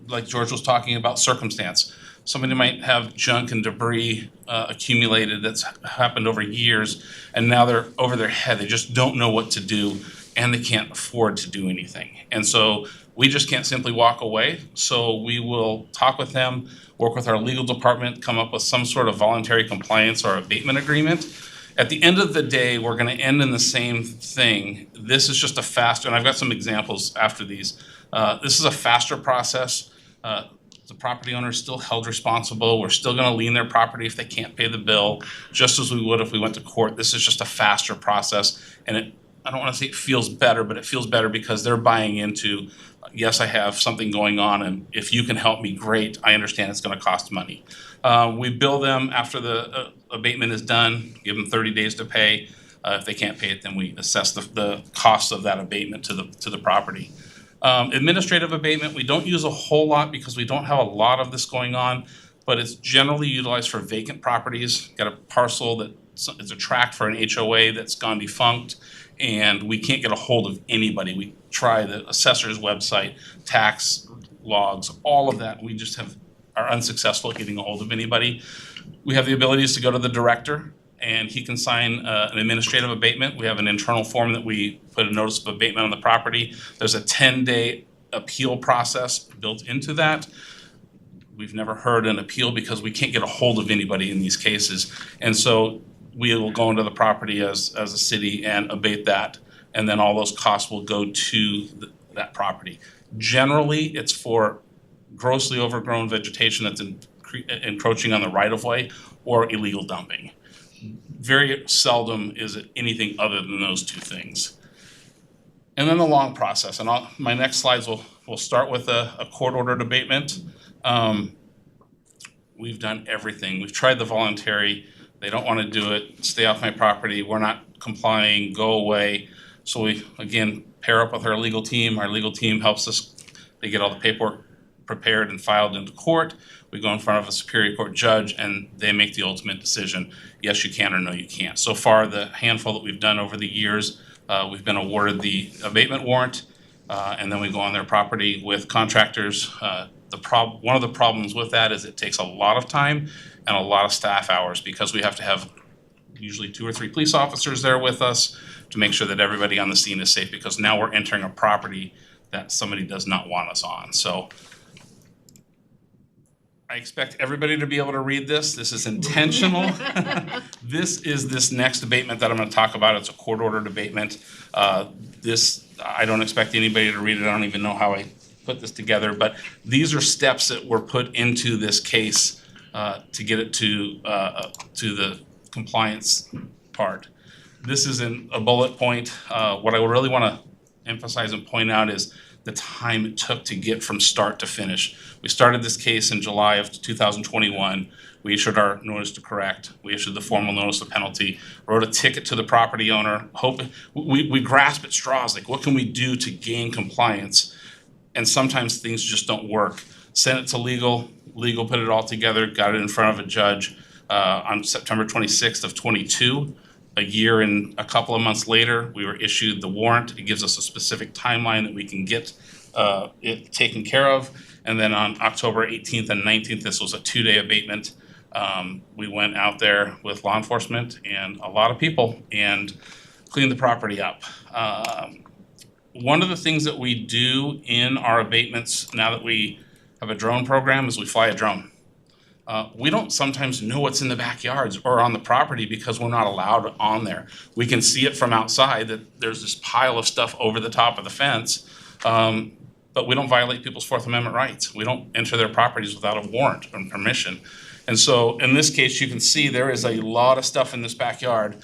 like George was talking about, circumstance. Somebody might have junk and debris accumulated that's happened over years, and now they're over their head. They just don't know what to do, and they can't afford to do anything. And so we just can't simply walk away. So we will talk with them, work with our legal department, come up with some sort of voluntary compliance or abatement agreement. At the end of the day, we're going to end in the same thing. This is just a faster, and I've got some examples after these. This is a faster process. The property owner is still held responsible. We're still going to lien their property if they can't pay the bill, just as we would if we went to court. This is just a faster process, and I don't want to say it feels better, but it feels better because they're buying into, yes, I have something going on, and if you can help me, great. I understand it's going to cost money. We bill them after the abatement is done, give them 30 days to pay. If they can't pay it, then we assess the cost of that abatement to the property. Administrative abatement, we don't use a whole lot because we don't have a lot of this going on, but it's generally utilized for vacant properties. Got a parcel that is a tract for an HOA that's gone defunct, and we can't get a hold of anybody. We try the assessor's website, tax logs, all of that. We just are unsuccessful at getting a hold of anybody. We have the abilities to go to the director, and he can sign an administrative abatement. We have an internal form that we put a notice of abatement on the property. There's a 10-day appeal process built into that. We've never heard an appeal because we can't get a hold of anybody in these cases. And so we will go into the property as a city and abate that, and then all those costs will go to that property. Generally, it's for grossly overgrown vegetation that's encroaching on the right-of-way or illegal dumping. Very seldom is it anything other than those two things. And then the long process, and my next slides will start with a court-ordered abatement. We've done everything. We've tried the voluntary. They don't want to do it. Stay off my property. We're not complying. Go away. So we, again, pair up with our legal team. Our legal team helps us. They get all the paperwork prepared and filed into court. we go in front of a Superior Court judge and they make the ultimate decision. Yes, you can, or no, you can't. So far, the handful that we've done over the years, we've been awarded the abatement warrant, and then we go on their property with contractors. One of the problems with that is it takes a lot of time and a lot of staff hours because we have to have usually 2 or 3 police officers there with us to make sure that everybody on the scene is safe, because now we're entering a property that somebody does not want us on. So I expect everybody to be able to read this. This is intentional. This is this next abatement that I'm going to talk about. It's a court-ordered abatement. I don't expect anybody to read it. I don't even know how I put this together, but these are steps that were put into this case to get it to the compliance part. This is a bullet point. What I really want to emphasize and point out is the time it took to get from start to finish. We started this case in July of 2021. We issued our notice to correct. We issued the formal notice of penalty, wrote a ticket to the property owner. We grasp at straws, like what can we do to gain compliance? And sometimes things just don't work. Sent it to legal put it all together, got it in front of a judge on September 26th of 22. A year and a couple of months later, we were issued the warrant. It gives us a specific timeline that we can get it taken care of. And then on October 18th and 19th, this was a 2-day abatement. We went out there with law enforcement and a lot of people and cleaned the property up. One of the things that we do in our abatements, now that we have a drone program, is we fly a drone. We don't sometimes know what's in the backyards or on the property because we're not allowed on there. We can see it from outside that there's this pile of stuff over the top of the fence, but we don't violate people's Fourth Amendment rights. We don't enter their properties without a warrant and permission. And so in this case, you can see there is a lot of stuff in this backyard.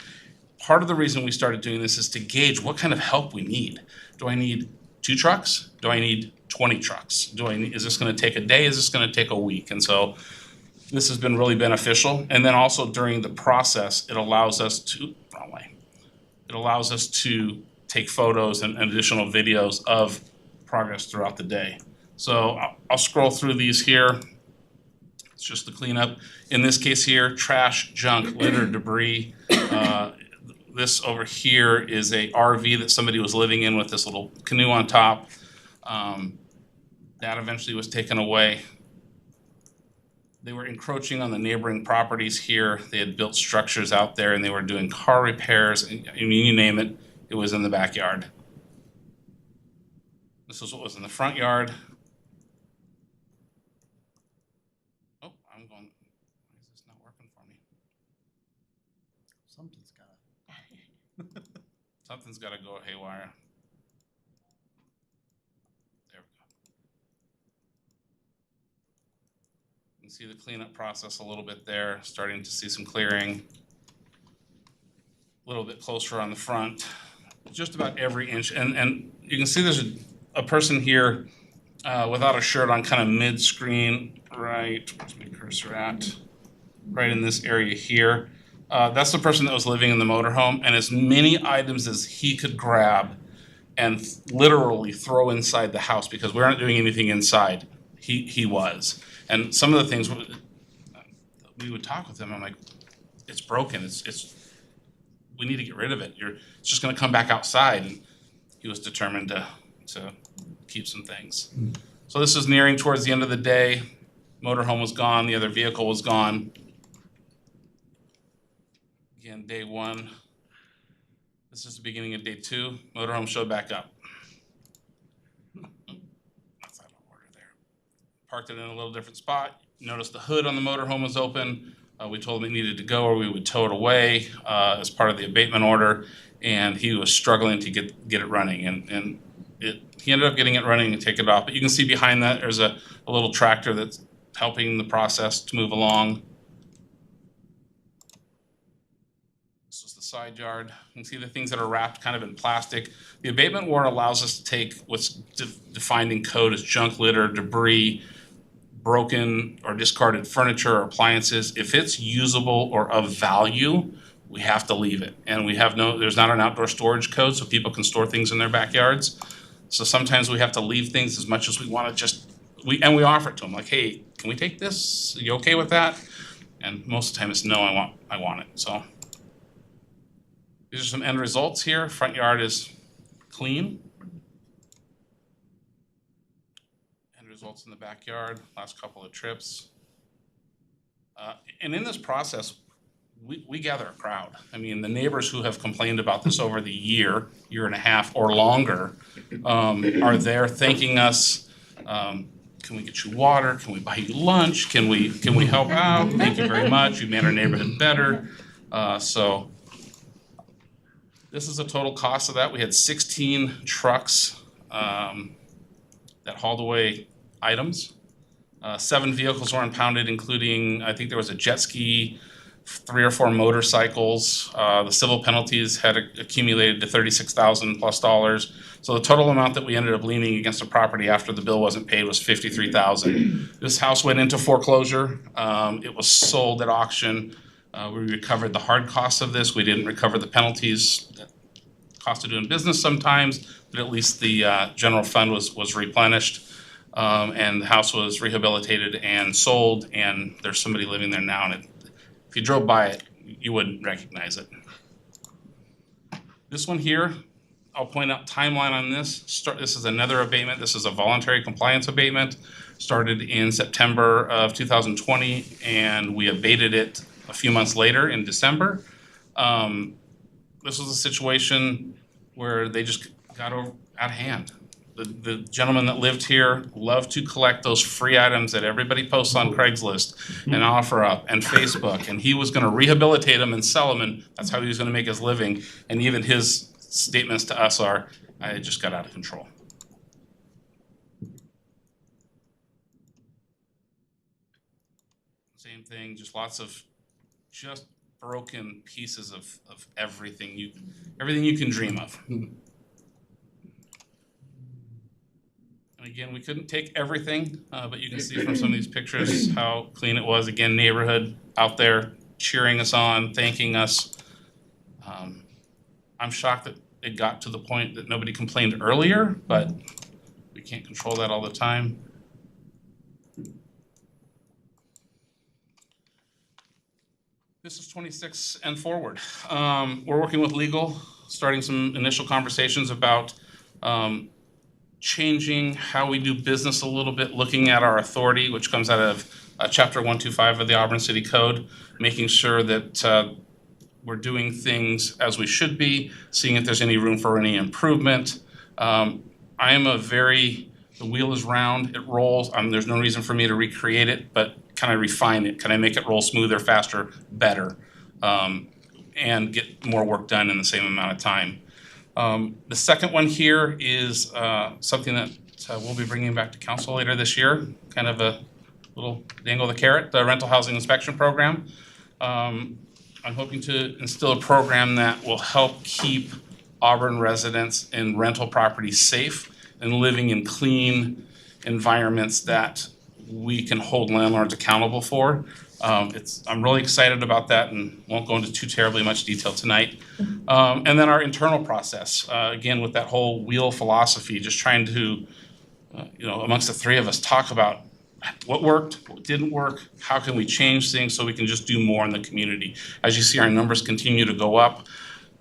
Part of the reason we started doing this is to gauge what kind of help we need. Do I need 2 trucks? Do I need 20 trucks? Is this going to take a day? Is this going to take a week? And so this has been really beneficial. And then also during the process, it allows us to, take photos and additional videos of progress throughout the day. So I'll scroll through these here. It's just the cleanup. In this case here, trash, junk, litter, debris. This over here is a RV that somebody was living in with this little canoe on top. That eventually was taken away. They were encroaching on the neighboring properties here. They had built structures out there and they were doing car repairs. I mean, you name it, it was in the backyard. This is what was in the front yard. Oh, I'm going, why is this not working for me? Something's gotta go haywire. There we go. You can see the cleanup process a little bit there, starting to see some clearing. A little bit closer on the front, just about every inch. And you can see there's a person here without a shirt on, kind of mid-screen, right, where's my cursor at? Right in this area here. That's the person that was living in the motorhome, and as many items as he could grab and literally throw inside the house, because we aren't doing anything inside, he was. And some of the things we would talk with him, I'm like, it's broken, we need to get rid of it. It's just gonna come back outside. And he was determined to keep some things. So this is nearing towards the end of the day. Motorhome was gone, the other vehicle was gone. Again, day 1. This is the beginning of day 2. Motorhome showed back up. That's out of order there. Parked it in a little different spot. Noticed the hood on the motorhome was open. We told him it needed to go or we would tow it away as part of the abatement order. And he was struggling to get it running. And he ended up getting it running and take it off. But you can see behind that there's a little tractor that's helping the process to move along. This is the side yard. You can see the things that are wrapped kind of in plastic. The abatement warrant allows us to take what's defined in code as junk, litter, debris, broken or discarded furniture or appliances. If it's usable or of value, we have to leave it. And there's not an outdoor storage code, so people can store things in their backyards. So sometimes we have to leave things as much as we want to we offer it to them, like, hey, can we take this? Are you okay with that? And most of the time it's no, I want it. So these are some end results here. Front yard is clean. End results in the backyard, last couple of trips. And in this process, we gather a crowd. I mean, the neighbors who have complained about this over the year and a half or longer, are there thanking us. Can we get you water? Can we buy you lunch? Can we help out? Thank you very much. You made our neighborhood better. So this is the total cost of that. We had 16 trucks that hauled away items. 7 vehicles were impounded, including, I think there was a jet ski, 3 or 4 motorcycles. The civil penalties had accumulated to $36,000+. So the total amount that we ended up leaning against the property after the bill wasn't paid was $53,000. This house went into foreclosure. It was sold at auction. We recovered the hard costs of this. We didn't recover the penalties, that cost of doing business sometimes, but at least the general fund was replenished. And the house was rehabilitated and sold, and there's somebody living there now, and if you drove by it, you wouldn't recognize it. This one here, I'll point out timeline on this. This is another abatement. This is a voluntary compliance abatement. Started in September of 2020, and we abated it a few months later in December. This was a situation where they just got out of hand. The gentleman that lived here loved to collect those free items that everybody posts on Craigslist and OfferUp and Facebook, and he was going to rehabilitate them and sell them, and that's how he was going to make his living. And even his statements to us are, "I just got out of control." Same thing, just lots of just broken pieces of everything you can dream of. And again, we couldn't take everything, but you can see from some of these pictures how clean it was. Again, neighborhood out there cheering us on, thanking us. I'm shocked that it got to the point that nobody complained earlier, but we can't control that all the time. This is 26 and forward. We're working with legal, starting some initial conversations about changing how we do business a little bit, looking at our authority, which comes out of Chapter 125 of the Auburn City Code, making sure that we're doing things as we should be, seeing if there's any room for any improvement. I am the wheel is round, it rolls. There's no reason for me to recreate it, but can I refine it? Can I make it roll smoother, faster, better, and get more work done in the same amount of time? The second one here is something that we'll be bringing back to council later this year, kind of a little dangle the carrot, the rental housing inspection program. I'm hoping to instill a program that will help keep Auburn residents in rental properties safe and living in clean environments that we can hold landlords accountable for. I'm really excited about that and won't go into too terribly much detail tonight. And then our internal process, again, with that whole wheel philosophy, just trying to, amongst the three of us, talk about what worked, what didn't work, how can we change things so we can just do more in the community. As you see, our numbers continue to go up.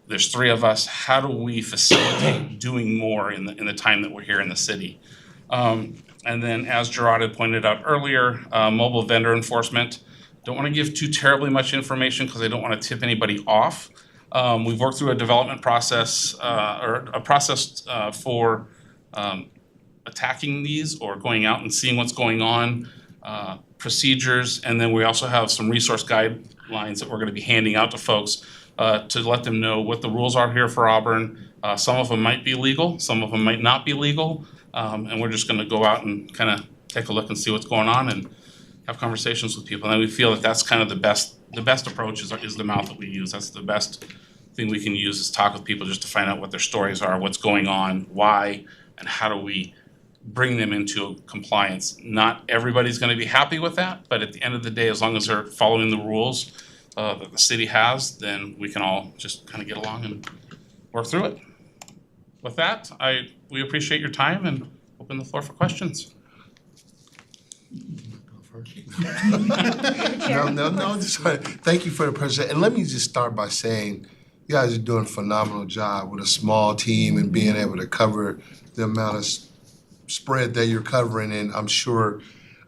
There's 3 of us. How do we facilitate doing more in the time that we're here in the city? And then, as Gerard had pointed out earlier, mobile vendor enforcement. Don't want to give too terribly much information because I don't want to tip anybody off. We've worked through a development process or a process for attacking these or going out and seeing what's going on, procedures, and then we also have some resource guidelines that we're going to be handing out to folks to let them know what the rules are here for Auburn. Some of them might be legal, some of them might not be legal, and we're just going to go out and kind of take a look and see what's going on and have conversations with people. And then we feel that that's kind of the best approach is the mouth that we use. That's the best thing we can use is talk with people just to find out what their stories are, what's going on, why, and how do we bring them into compliance. Not everybody's going to be happy with that, but at the end of the day, as long as they're following the rules that the city has, then we can all just kind of get along and work through it. With that, we appreciate your time and open the floor for questions. Go member. No, just thank you for the presentation. And let me just start by saying, you guys are doing a phenomenal job with a small team and being able to cover the amount of spread that you're covering, and I'm sure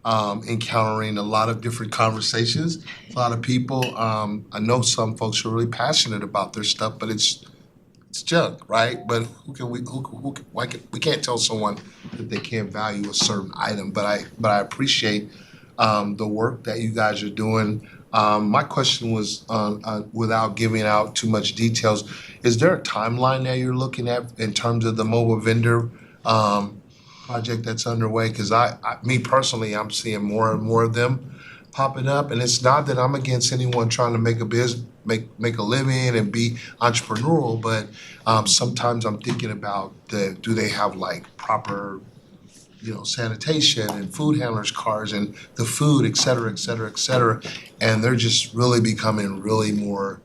encountering a lot of different conversations, a lot of people. I know some folks are really passionate about their stuff, but it's junk, right? But we can't tell someone that they can't value a certain item. But I appreciate the work that you guys are doing. My question was, without giving out too much details, is there a timeline that you're looking at in terms of the mobile vendor project that's underway? Because me personally, I'm seeing more and more of them popping up, and it's not that I'm against anyone trying to make a business, make a living and be entrepreneurial, but sometimes I'm thinking about do they have like proper, sanitation and food handlers cars and the food, et cetera, et cetera, et cetera, and they're just really becoming really more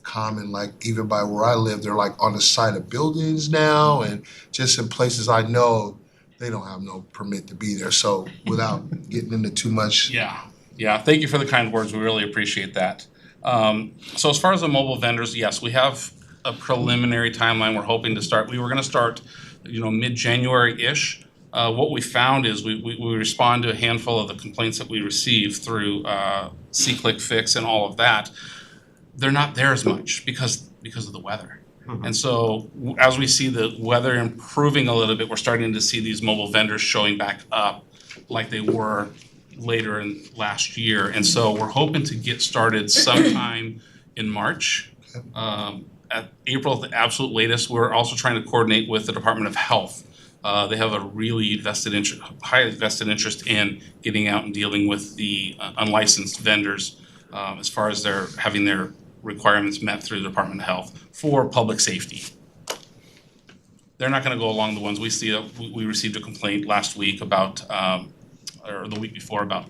common. Like even by where I live, they're like on the side of buildings now, and just in places I know they don't have no permit to be there. So without getting into too much. Yeah, thank you for the kind words, we really appreciate that. So as far as the mobile vendors, yes, we have a preliminary timeline we're hoping to start. We were gonna start, mid-January-ish. What we found is we respond to a handful of the complaints that we receive through C-Click Fix and all of that. They're not there as much because of the weather. And so as we see the weather improving a little bit, we're starting to see these mobile vendors showing back up like they were later in last year. And so we're hoping to get started sometime in March. At April at the absolute latest. We're also trying to coordinate with the Department of Health. They have a really highly vested interest in getting out and dealing with the unlicensed vendors as far as they're having their requirements met through the Department of Health for public safety. They're not gonna go along the ones we see. We received a complaint last week about, or the week before about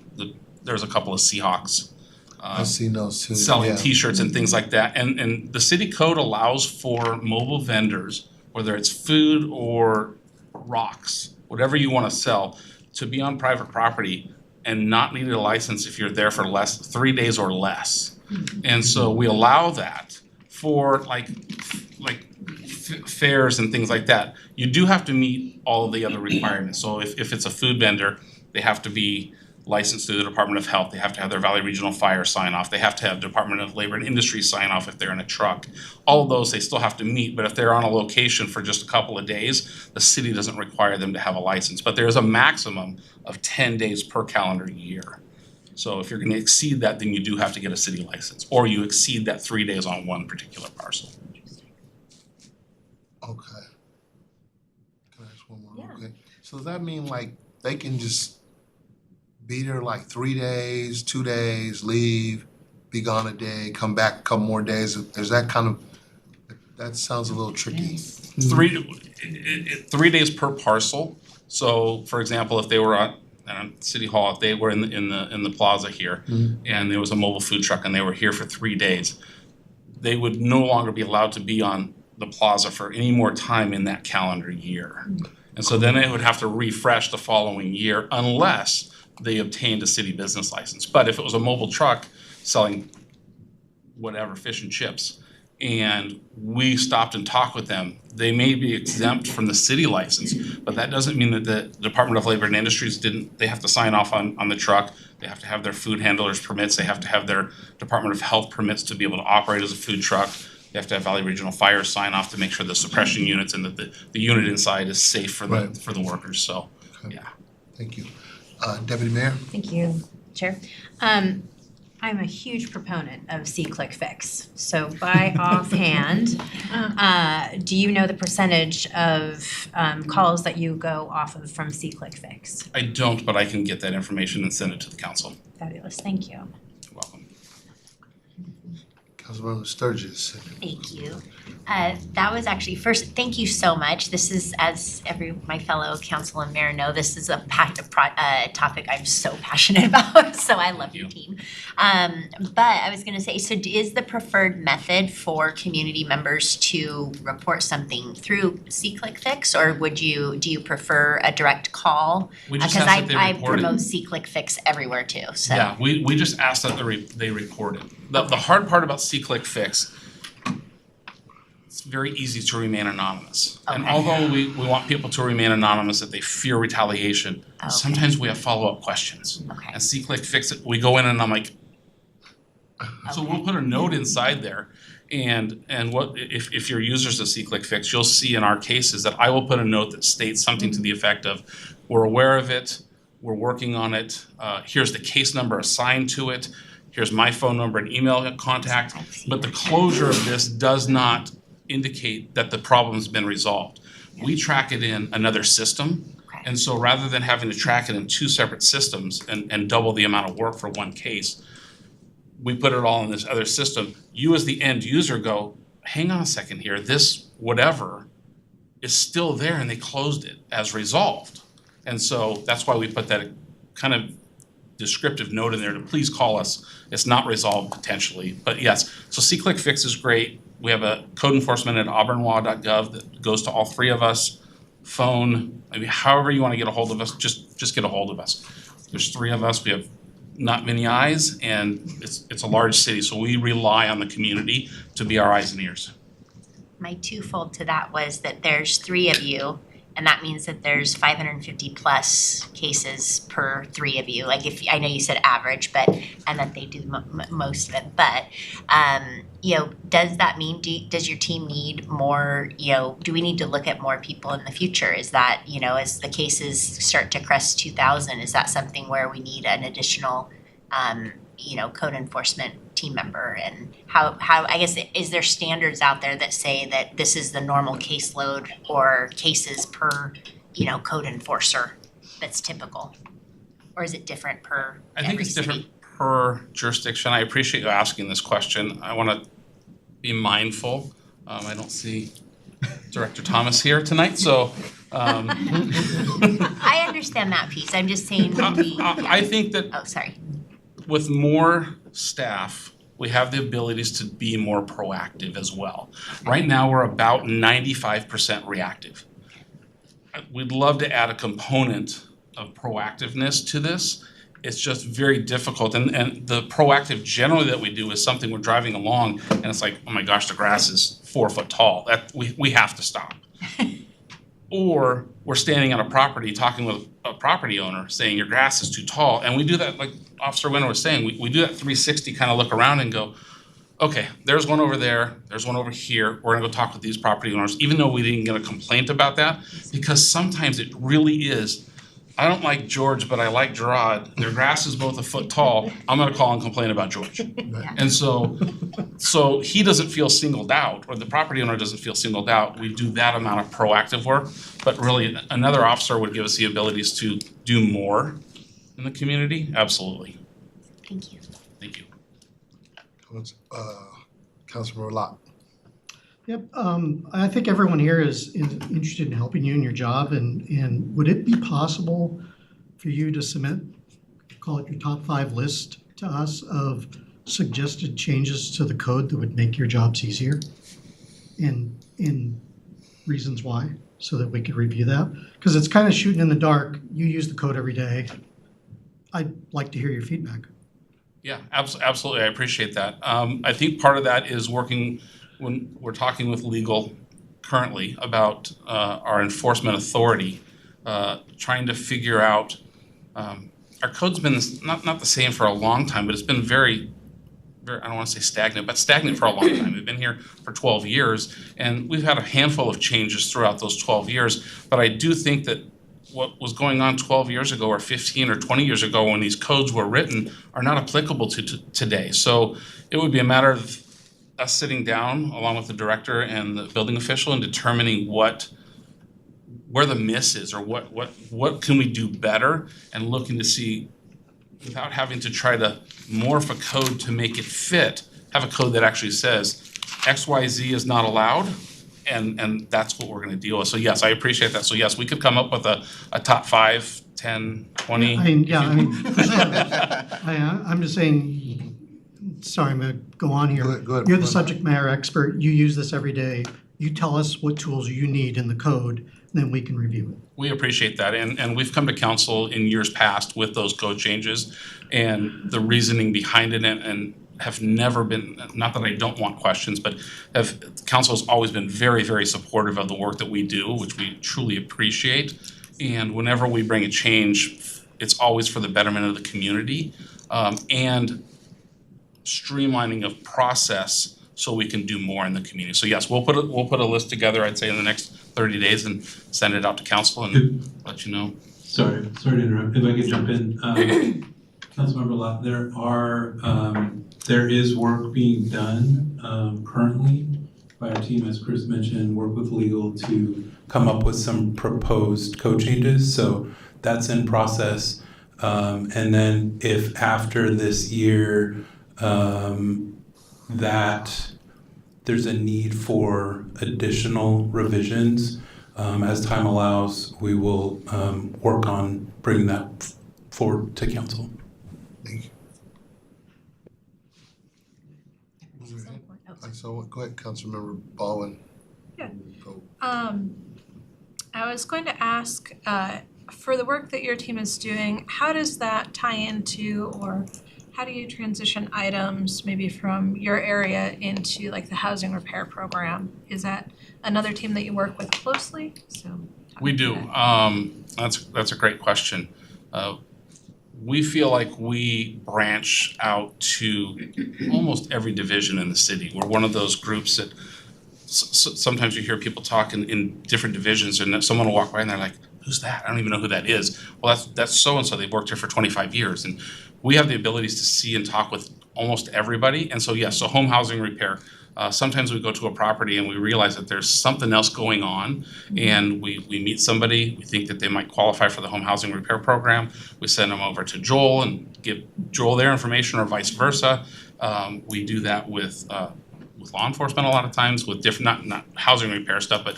there's a couple of Seahawks. I've seen those too. Selling T-shirts and things like that. And the city code allows for mobile vendors, whether it's food or rocks, whatever you wanna sell, to be on private property and not need a license if you're there for 3 days or less. And so we allow that for like fairs and things like that. You do have to meet all of the other requirements. So if it's a food vendor, they have to be licensed through the Department of Health. They have to have their Valley Regional Fire sign off. They have to have Department of Labor and Industry sign off if they're in a truck. All of those they still have to meet, but if they're on a location for just a couple of days, the city doesn't require them to have a license. But there's a maximum of 10 days per calendar year. So if you're gonna exceed that, then you do have to get a city license, or you exceed that 3 days on one particular parcel. Okay. Can I ask one more? Yeah. Okay. So does that mean like they can just be there like 3 days, 2 days, leave, be gone a day, come back a couple more days? Is that that sounds a little tricky. 3 days per parcel. So for example, if they were on City Hall, if they were in the plaza here, and there was a mobile food truck and they were here for 3 days, they would no longer be allowed to be on the plaza for any more time in that calendar year. And so then they would have to refresh the following year unless they obtained a city business license. But if it was a mobile truck selling whatever, fish and chips, and we stopped and talked with them, they may be exempt from the city license, but that doesn't mean that the Department of Labor and Industries they have to sign off on the truck. They have to have their food handlers permits. They have to have their Department of Health permits to be able to operate as a food truck. They have to have Valley Regional Fire sign off to make sure the suppression units and that the unit inside is safe for the workers. So, yeah. Thank you. Deputy Mayor? Thank you, Chair. I'm a huge proponent of C-Click Fix. So by offhand, do you know the percentage of calls that you go off of from C-Click Fix? I don't, but I can get that information and send it to the council. Fabulous, thank you. You're welcome. Councilmember Sturgis. Thank you. That was actually, first, thank you so much. This is, as my fellow council and mayor know, this is a topic I'm so passionate about, so I love your team. But I was gonna say, so is the preferred method for community members to report something through C-Click-Fix, or do you prefer a direct call? We just ask that they I report it. promote C-Click-Fix everywhere too, so. Yeah, we just ask that they report it. The hard part about C-Click-Fix, it's very easy to remain anonymous. And Okay. although we want people to remain anonymous if they fear retaliation, Okay. sometimes we have follow-up questions. Okay. And C-Click-Fix, we go in and I'm like, so we'll Okay. put a note inside there. And what if your users of C-Click-Fix, you'll see in our cases that I will put a note that states something to the effect of, we're aware of it, we're working on it, here's the case number assigned to it, here's my phone number and email contact. I've seen But the that. closure of this does not indicate that the problem's been resolved. We track it in another system. Okay. And so rather than having to track it in two separate systems and double the amount of work for one case, we put it all in this other system. You as the end user go, hang on a second here, this whatever is still there and they closed it as resolved. And so that's why we put that kind of descriptive note in there to please call us. It's not resolved potentially, but yes. So C-Click-Fix is great. We have a code enforcement at auburnlaw.gov that goes to all three of us. Phone, maybe however you want to get a hold of us, just get a hold of us. There's three of us. We have not many eyes, and it's a large city, so we rely on the community to be our eyes and ears. My twofold to that was that there's three of you, and that means that there's 550 plus cases per three of you. Like if, I know you said average, but, and that they do most of it, but, does that mean, does your team need more, do we need to look at more people in the future? Is that, as the cases start to crest 2,000, is that something where we need an additional, code enforcement team member? And how, I guess, is there standards out there that say that this is the normal caseload or cases per, code enforcer that's typical? Or is it different per I think every it's city? different per jurisdiction. I appreciate you asking this question. I want to be mindful. I don't see Director Thomas here tonight, so. I understand that piece. I'm just saying I think that oh, sorry. with more staff, we have the abilities to be more proactive as well. Right now, we're about 95% reactive. We'd love to add a component of proactiveness to this. It's just very difficult, and the proactive generally that we do is something we're driving along and it's like, oh my gosh, the grass is 4 foot tall. That we have to stop. Or we're standing on a property talking with a property owner saying your grass is too tall, and we do that like Officer Winter was saying, we do that 360 kind of look around and go, okay, there's one over there, there's one over here, we're gonna go talk with these property owners, even though we didn't get a complaint about that, because sometimes it really is, I don't like George, but I like Gerard, their grass is both a foot tall, I'm gonna call and complain about George. And so he doesn't feel singled out, or the property owner doesn't feel singled out, we do that amount of proactive work, but really another officer would give us the abilities to do more in the community, absolutely. Thank you. Thank you. Councilmember Locke. Yep, I think everyone here is interested in helping you in your job, and would it be possible for you to submit, call it your top 5 list to us of suggested changes to the code that would make your jobs easier? And reasons why, so that we could review that? Because it's kind of shooting in the dark. You use the code every day. I'd like to hear your feedback. Yeah, absolutely, I appreciate that. I think part of that is working when we're talking with legal currently about our enforcement authority, trying to figure out, our code's been not the same for a long time, but it's been very, I don't want to say stagnant, but stagnant for a long time. We've been here for 12 years, and we've had a handful of changes throughout those 12 years, but I do think that what was going on 12 years ago or 15 or 20 years ago when these codes were written are not applicable to today. So it would be a matter of us sitting down along with the director and the building official and determining where the miss is, or what can we do better, and looking to see, without having to try to morph a code to make it fit, have a code that actually says XYZ is not allowed, and that's what we're gonna deal with. So yes, I appreciate that. So yes, we could come up with a top 5, 10, 20. I mean, yeah, I mean, I'm just saying, sorry, I'm gonna go on here. Go ahead. You're the subject matter expert, you use this every day. You tell us what tools you need in the code, then we can review it. We appreciate that, and we've come to council in years past with those code changes and the reasoning behind it, and have never been, not that I don't want questions, but council has always been very, very supportive of the work that we do, which we truly appreciate. And whenever we bring a change, it's always for the betterment of the community, and streamlining of process so we can do more in the community. So yes, we'll put a list together, I'd say in the next 30 days and send it out to council and let you know. Sorry to interrupt. If I could jump in, Councilmember Lott, there is work being done currently by our team, as Chris mentioned, work with legal to come up with some proposed code changes. So that's in process. And then if after this year that there's a need for additional revisions, as time allows, we will work on bringing that forward to council. Thank you. So go ahead, Councilmember Baldwin. Yeah. Go. I was going to ask, for the work that your team is doing, how does that tie into, or how do you transition items maybe from your area into like the housing repair program? Is that another team that you work with closely? So We do. That's a great question. We feel like we branch out to almost every division in the city. We're one of those groups that sometimes you hear people talk in different divisions, and someone will walk by and they're like, "Who's that? I don't even know who that is." Well, that's so and so. They've worked here for 25 years, and we have the abilities to see and talk with almost everybody. And so yes, so home housing repair. Sometimes we go to a property and we realize that there's something else going on, and we meet somebody, we think that they might qualify for the home housing repair program. We send them over to Joel and give Joel their information, or vice versa. We do that with law enforcement a lot of times, with different, not housing repair stuff, but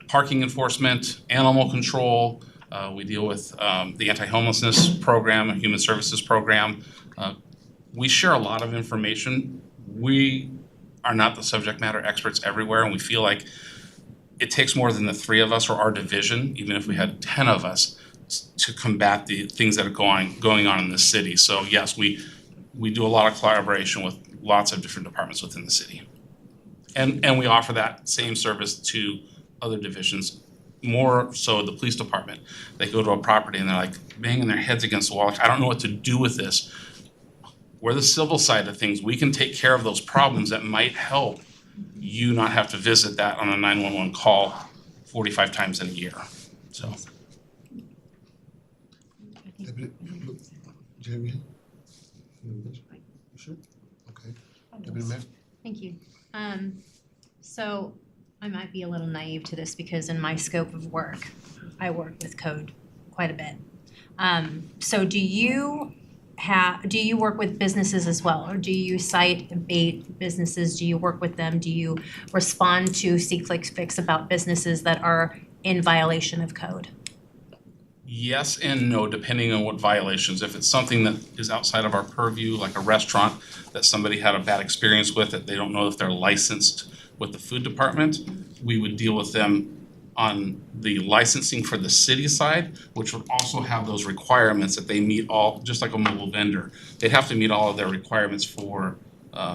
parking enforcement, animal control. We deal with the anti-homelessness program, a human services program. We share a lot of information. We are not the subject matter experts everywhere, and we feel like it takes more than the 3 of us or our division, even if we had 10 of us, to combat the things that are going on in the city. So yes, we do a lot of collaboration with lots of different departments within the city. And we offer that same service to other divisions, more so the police department. They go to a property and they're like banging their heads against the wall, like, I don't know what to do with this. We're the civil side of things. We can take care of those problems that might help you not have to visit that on a 911 call 45 times in a year. So. Jamie? Sure. Okay. Deputy Mayor? Thank you. So I might be a little naive to this because in my scope of work, I work with code quite a bit. So do you work with businesses as well, or do you cite abate businesses? Do you work with them? Do you respond to See-Click-Fix about businesses that are in violation of code? Yes and no, depending on what violations. If it's something that is outside of our purview, like a restaurant that somebody had a bad experience with, that they don't know if they're licensed with the food department, we would deal with them on the licensing for the city side, which would also have those requirements that they meet all, just like a mobile vendor. They'd have to meet all of their requirements for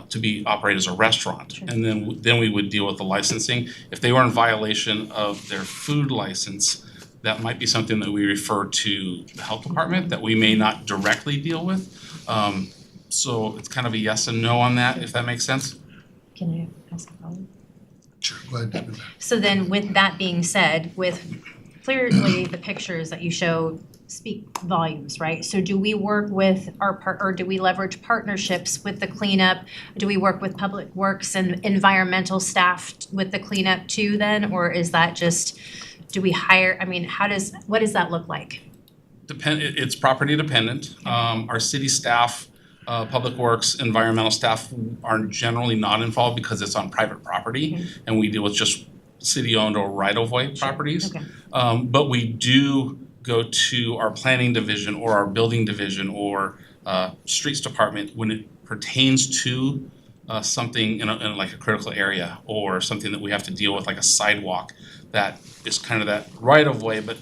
to be operated as a restaurant. Sure. And then we would deal with the licensing. If they were in violation of their food license, that might be something that we refer to the health department that we may not directly deal with. So it's kind of a yes and no on that, if that makes sense. Can I ask a follow-up? Sure, go ahead, Deputy. So then with that being said, with clearly the pictures that you showed speak volumes, right? So do we work with or do we leverage partnerships with the cleanup? Do we work with public works and environmental staff with the cleanup too then? Or is that just, do we hire, I mean, what does that look like? It's property dependent. Our city staff Public Works, environmental staff are generally not involved because it's on private property and we deal with just city-owned or right-of-way properties. Okay. But we do go to our planning division or our building division or streets department when it pertains to something in like a critical area or something that we have to deal with, like a sidewalk that is kind of that right-of-way, but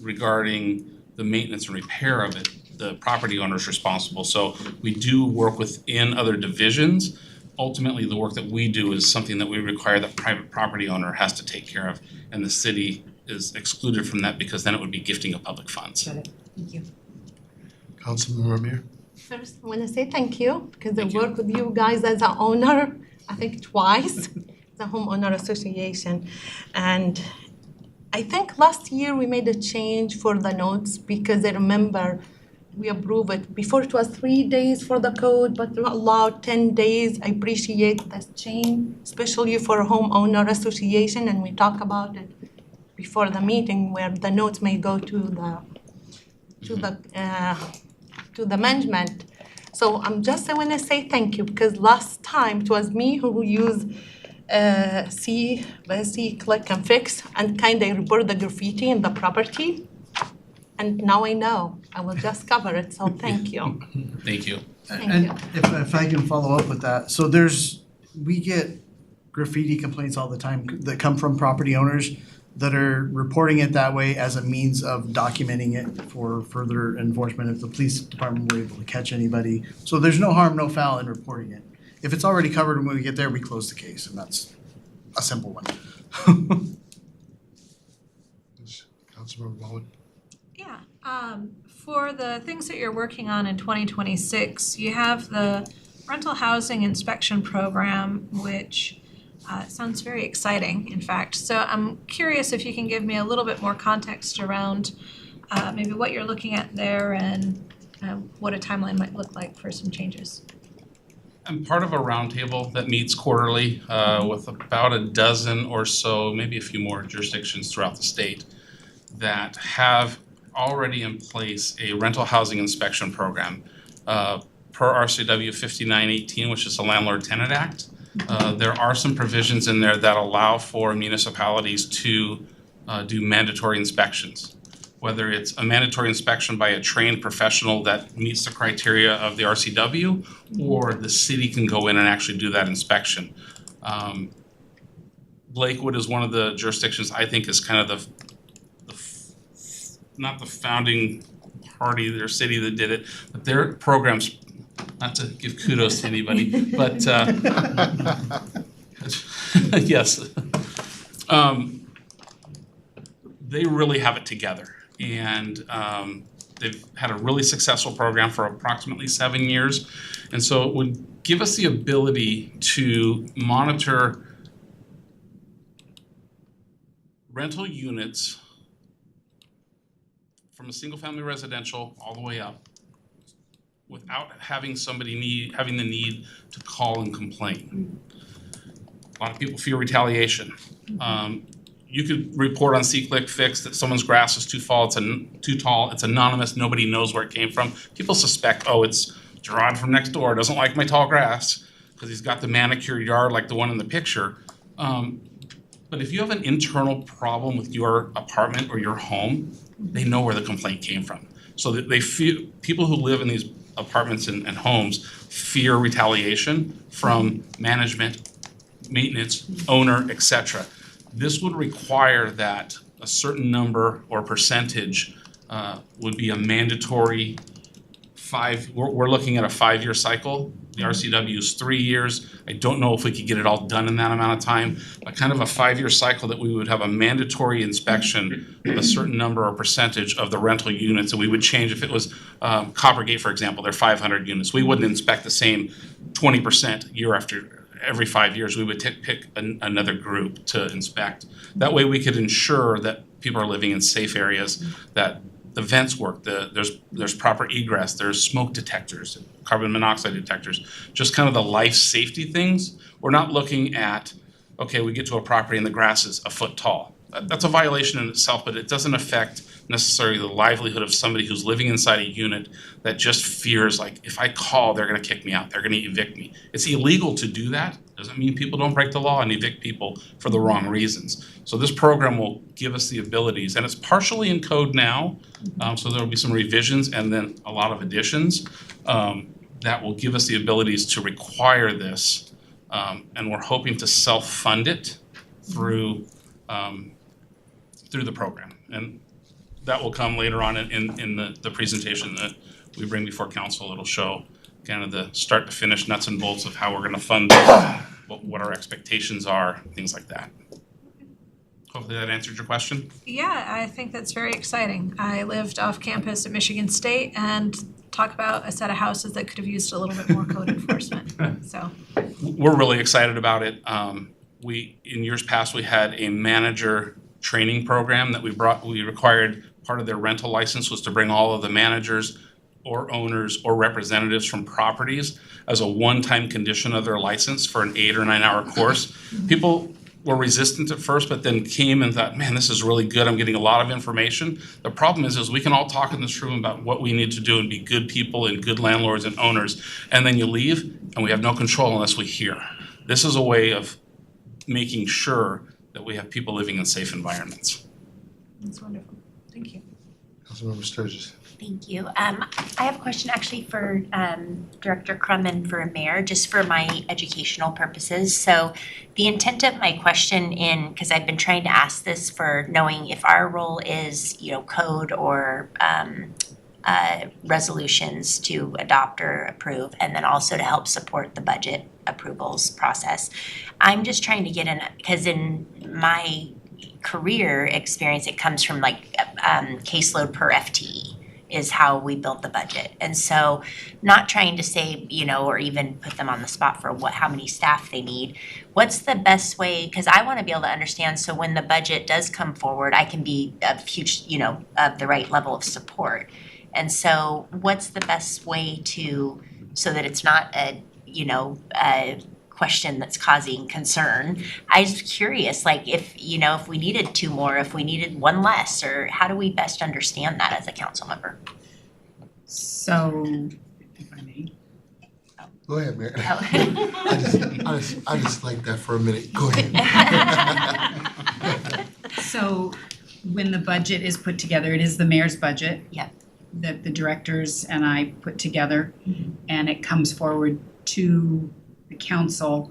regarding the maintenance and repair of it, the property owner is responsible. So we do work within other divisions. Ultimately, the work that we do is something that we require the private property owner has to take care of, and the city is excluded from that because then it would be gifting of public funds. Got it. Thank you. Councilmember Amir? First, I want to say thank you because I Thank you. worked with you guys as an owner, I think twice, the homeowner association. And I think last year we made a change for the notes because I remember we approved it. Before it was 3 days for the code, but we allowed 10 days. I appreciate this change, especially for a homeowner association, and we talk about it before the meeting where the notes may go to the management. So I'm just I want to say thank you because last time it was me who used see click and fix and kind of report the graffiti in the property. And now I know. I will just cover it, so thank you. Thank you. And if I can follow up with that, so we get graffiti complaints all the time that come from property owners that are reporting it that way as a means of documenting it for further enforcement if the police department were able to catch anybody. So there's no harm, no foul in reporting it. If it's already covered when we get there, we close the case, and that's a simple one. Councilmember Baldwin? Yeah, for the things that you're working on in 2026, you have the rental housing inspection program, which sounds very exciting, in fact. So I'm curious if you can give me a little bit more context around maybe what you're looking at there and what a timeline might look like for some changes. I'm part of a roundtable that meets quarterly with about a dozen or so, maybe a few more jurisdictions throughout the state that have already in place a rental housing inspection program per RCW 5918, which is the Landlord Tenant Act. There are some provisions in there that allow for municipalities to do mandatory inspections, whether it's a mandatory inspection by a trained professional that meets the criteria of the RCW, or the city can go in and actually do that inspection. Lakewood is one of the jurisdictions I think is kind of not the founding party, their city that did it, but their programs, not to give kudos to anybody, but yes. They really have it together. And they've had a really successful program for approximately 7 years. And so it would give us the ability to monitor rental units from a single-family residential all the way up without having having the need to call and complain. A lot of people fear retaliation. You could report on See-Click Fix that someone's grass is too tall, it's anonymous, nobody knows where it came from. People suspect, oh, it's Gerard from next door, doesn't like my tall grass because he's got the manicured yard like the one in the picture. But if you have an internal problem with your apartment or your home, they know where the complaint came from. So that they feel, people who live in these apartments and homes fear retaliation from management, maintenance, owner, etc. This would require that a certain number or percentage would be a mandatory we're looking at a 5-year cycle. The RCW is 3 years. I don't know if we could get it all done in that amount of time, but kind of a 5-year cycle that we would have a mandatory inspection of a certain number or percentage of the rental units. And we would change if it was Coppergate, for example, they're 500 units. We wouldn't inspect the same 20% year after every 5 years. We would pick another group to inspect. That way we could ensure that people are living in safe areas, that the vents work, there's proper egress, there's smoke detectors, carbon monoxide detectors, just kind of the life safety things. We're not looking at, okay, we get to a property and the grass is a foot tall. that's a violation in itself, but it doesn't affect necessarily the livelihood of somebody who's living inside a unit that just fears, like, if I call, they're gonna kick me out, they're gonna evict me. It's illegal to do that. Doesn't mean people don't break the law and evict people for the wrong reasons. So this program will give us the abilities, and it's partially in code now, so there will be some revisions and then a lot of additions that will give us the abilities to require this, and we're hoping to self-fund it through the program. And that will come later on in the presentation that we bring before council. It'll show kind of the start to finish nuts and bolts of how we're gonna fund this, what our expectations are, things like that. Hopefully that answered your question. Yeah, I think that's very exciting. I lived off campus at Michigan State and talk about a set of houses that could have used a little bit more code enforcement, so. We're really excited about it. In years past, we had a manager training program that we required. Part of their rental license was to bring all of the managers or owners or representatives from properties as a one-time condition of their license for an 8 or 9 hour course. People were resistant at first, but then came and thought, man, this is really good. I'm getting a lot of information. The problem is we can all talk in this room about what we need to do and be good people and good landlords and owners. And then you leave and we have no control unless we hear. This is a way of making sure that we have people living in safe environments. That's wonderful. Thank you. Councilmember Sturgis. Thank you. I have a question actually for Director Crum and for Mayor, just for my educational purposes. So the intent of my question because I've been trying to ask this for knowing if our role is, code or resolutions to adopt or approve, and then also to help support the budget approvals process. I'm just trying to get in, because in my career experience, it comes from caseload per FTE is how we built the budget. And so not trying to say, or even put them on the spot for how many staff they need. What's the best way, because I want to be able to understand, so when the budget does come forward, I can be of of the right level of support. And so what's the best way so that it's not a question that's causing concern? I was curious, if we needed 2 more, if we needed 1 less, or how do we best understand that as a council member? So, if I may. Go ahead, Mayor. Oh. I just like that for a minute. Go ahead. So, when the budget is put together, it is the mayor's budget. Yep. That the directors and I put together, and it comes forward to the council.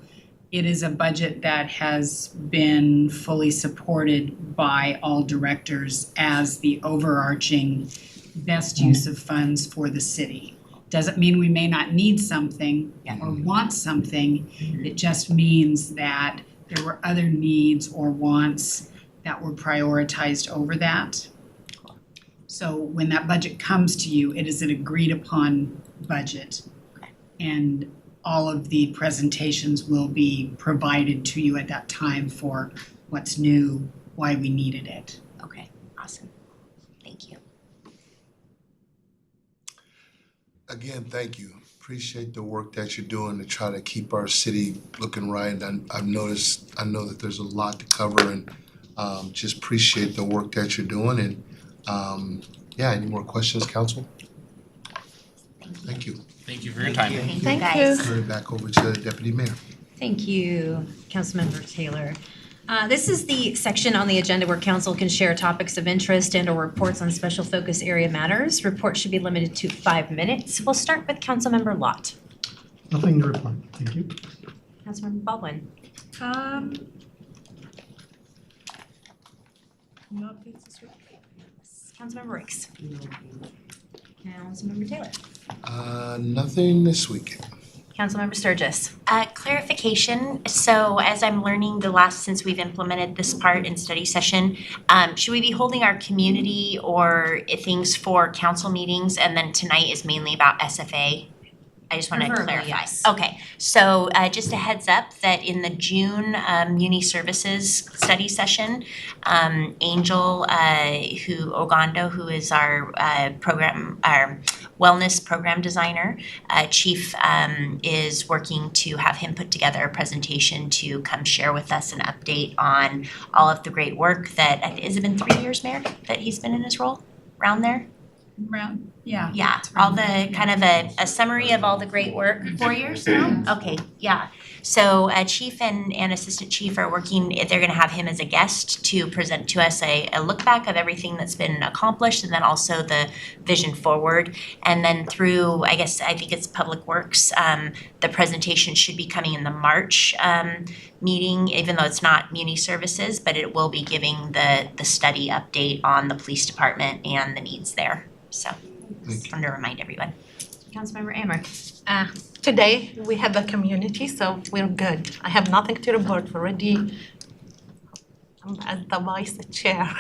It is a budget that has been fully supported by all directors as the overarching best use of funds for the city. Doesn't mean we may not need something or want something. It just means that there were other needs or wants that were prioritized over that. So when that budget comes to you, it is an agreed upon budget. And all of the presentations will be provided to you at that time for what's new, why we needed it. Okay, awesome. Thank you. Again, thank you. Appreciate the work that you're doing to try to keep our city looking right. And I know that there's a lot to cover, and just appreciate the work that you're doing. And any more questions, council? Thank you. Thank you for your time. Thank you, Thank guys. Turn it back over to the Deputy Mayor. Thank you, Councilmember Taylor. This is the section on the agenda where council can share topics of interest and/or reports on special focus area matters. Reports should be limited to 5 minutes. We'll start with Councilmember Lott. Nothing to report, thank you. Councilmember Baldwin. No updates this week. Councilmember Ricks. Councilmember Taylor. Nothing this weekend. Councilmember Sturgis. Clarification, so as I'm learning since we've implemented this part in study session, should we be holding our community or things for council meetings, and then tonight is mainly about SFA? I just want to Preferably, clarify. yes. Okay, so just a heads up that in the June Muni Services study session, Angel Ogando, who is our wellness program designer. Chief is working to have him put together a presentation to come share with us an update on all of the great work that, has it been 3 years, Mayor, that he's been in his role, around there? Around, yeah. Yeah, it's all around the, there, yeah. kind of a summary of all the great work, 4 years now? Okay, yeah. So Chief and Assistant Chief are working, they're gonna have him as a guest to present to us a look back of everything that's been accomplished and then also the vision forward. And then through, I think it's Public Works, the presentation should be coming in the March meeting, even though it's not Muni Services, but it will be giving the study update on the police department and the needs there. So, just wanted to remind everyone. Councilmember Amor. Today, we have a community, so we're good. I have nothing to report already. I'm as the vice chair.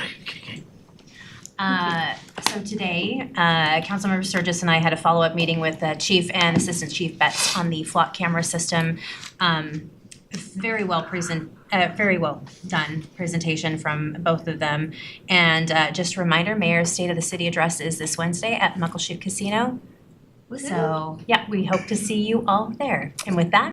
So today, Councilmember Sturgis and I had a follow-up meeting with Chief and Assistant Chief Betts on the flock camera system. Very well done presentation from both of them. And just a reminder, Mayor's State of the City address is this Wednesday at Muckleshoot Casino. So, yeah, we hope to see you all there. And with that,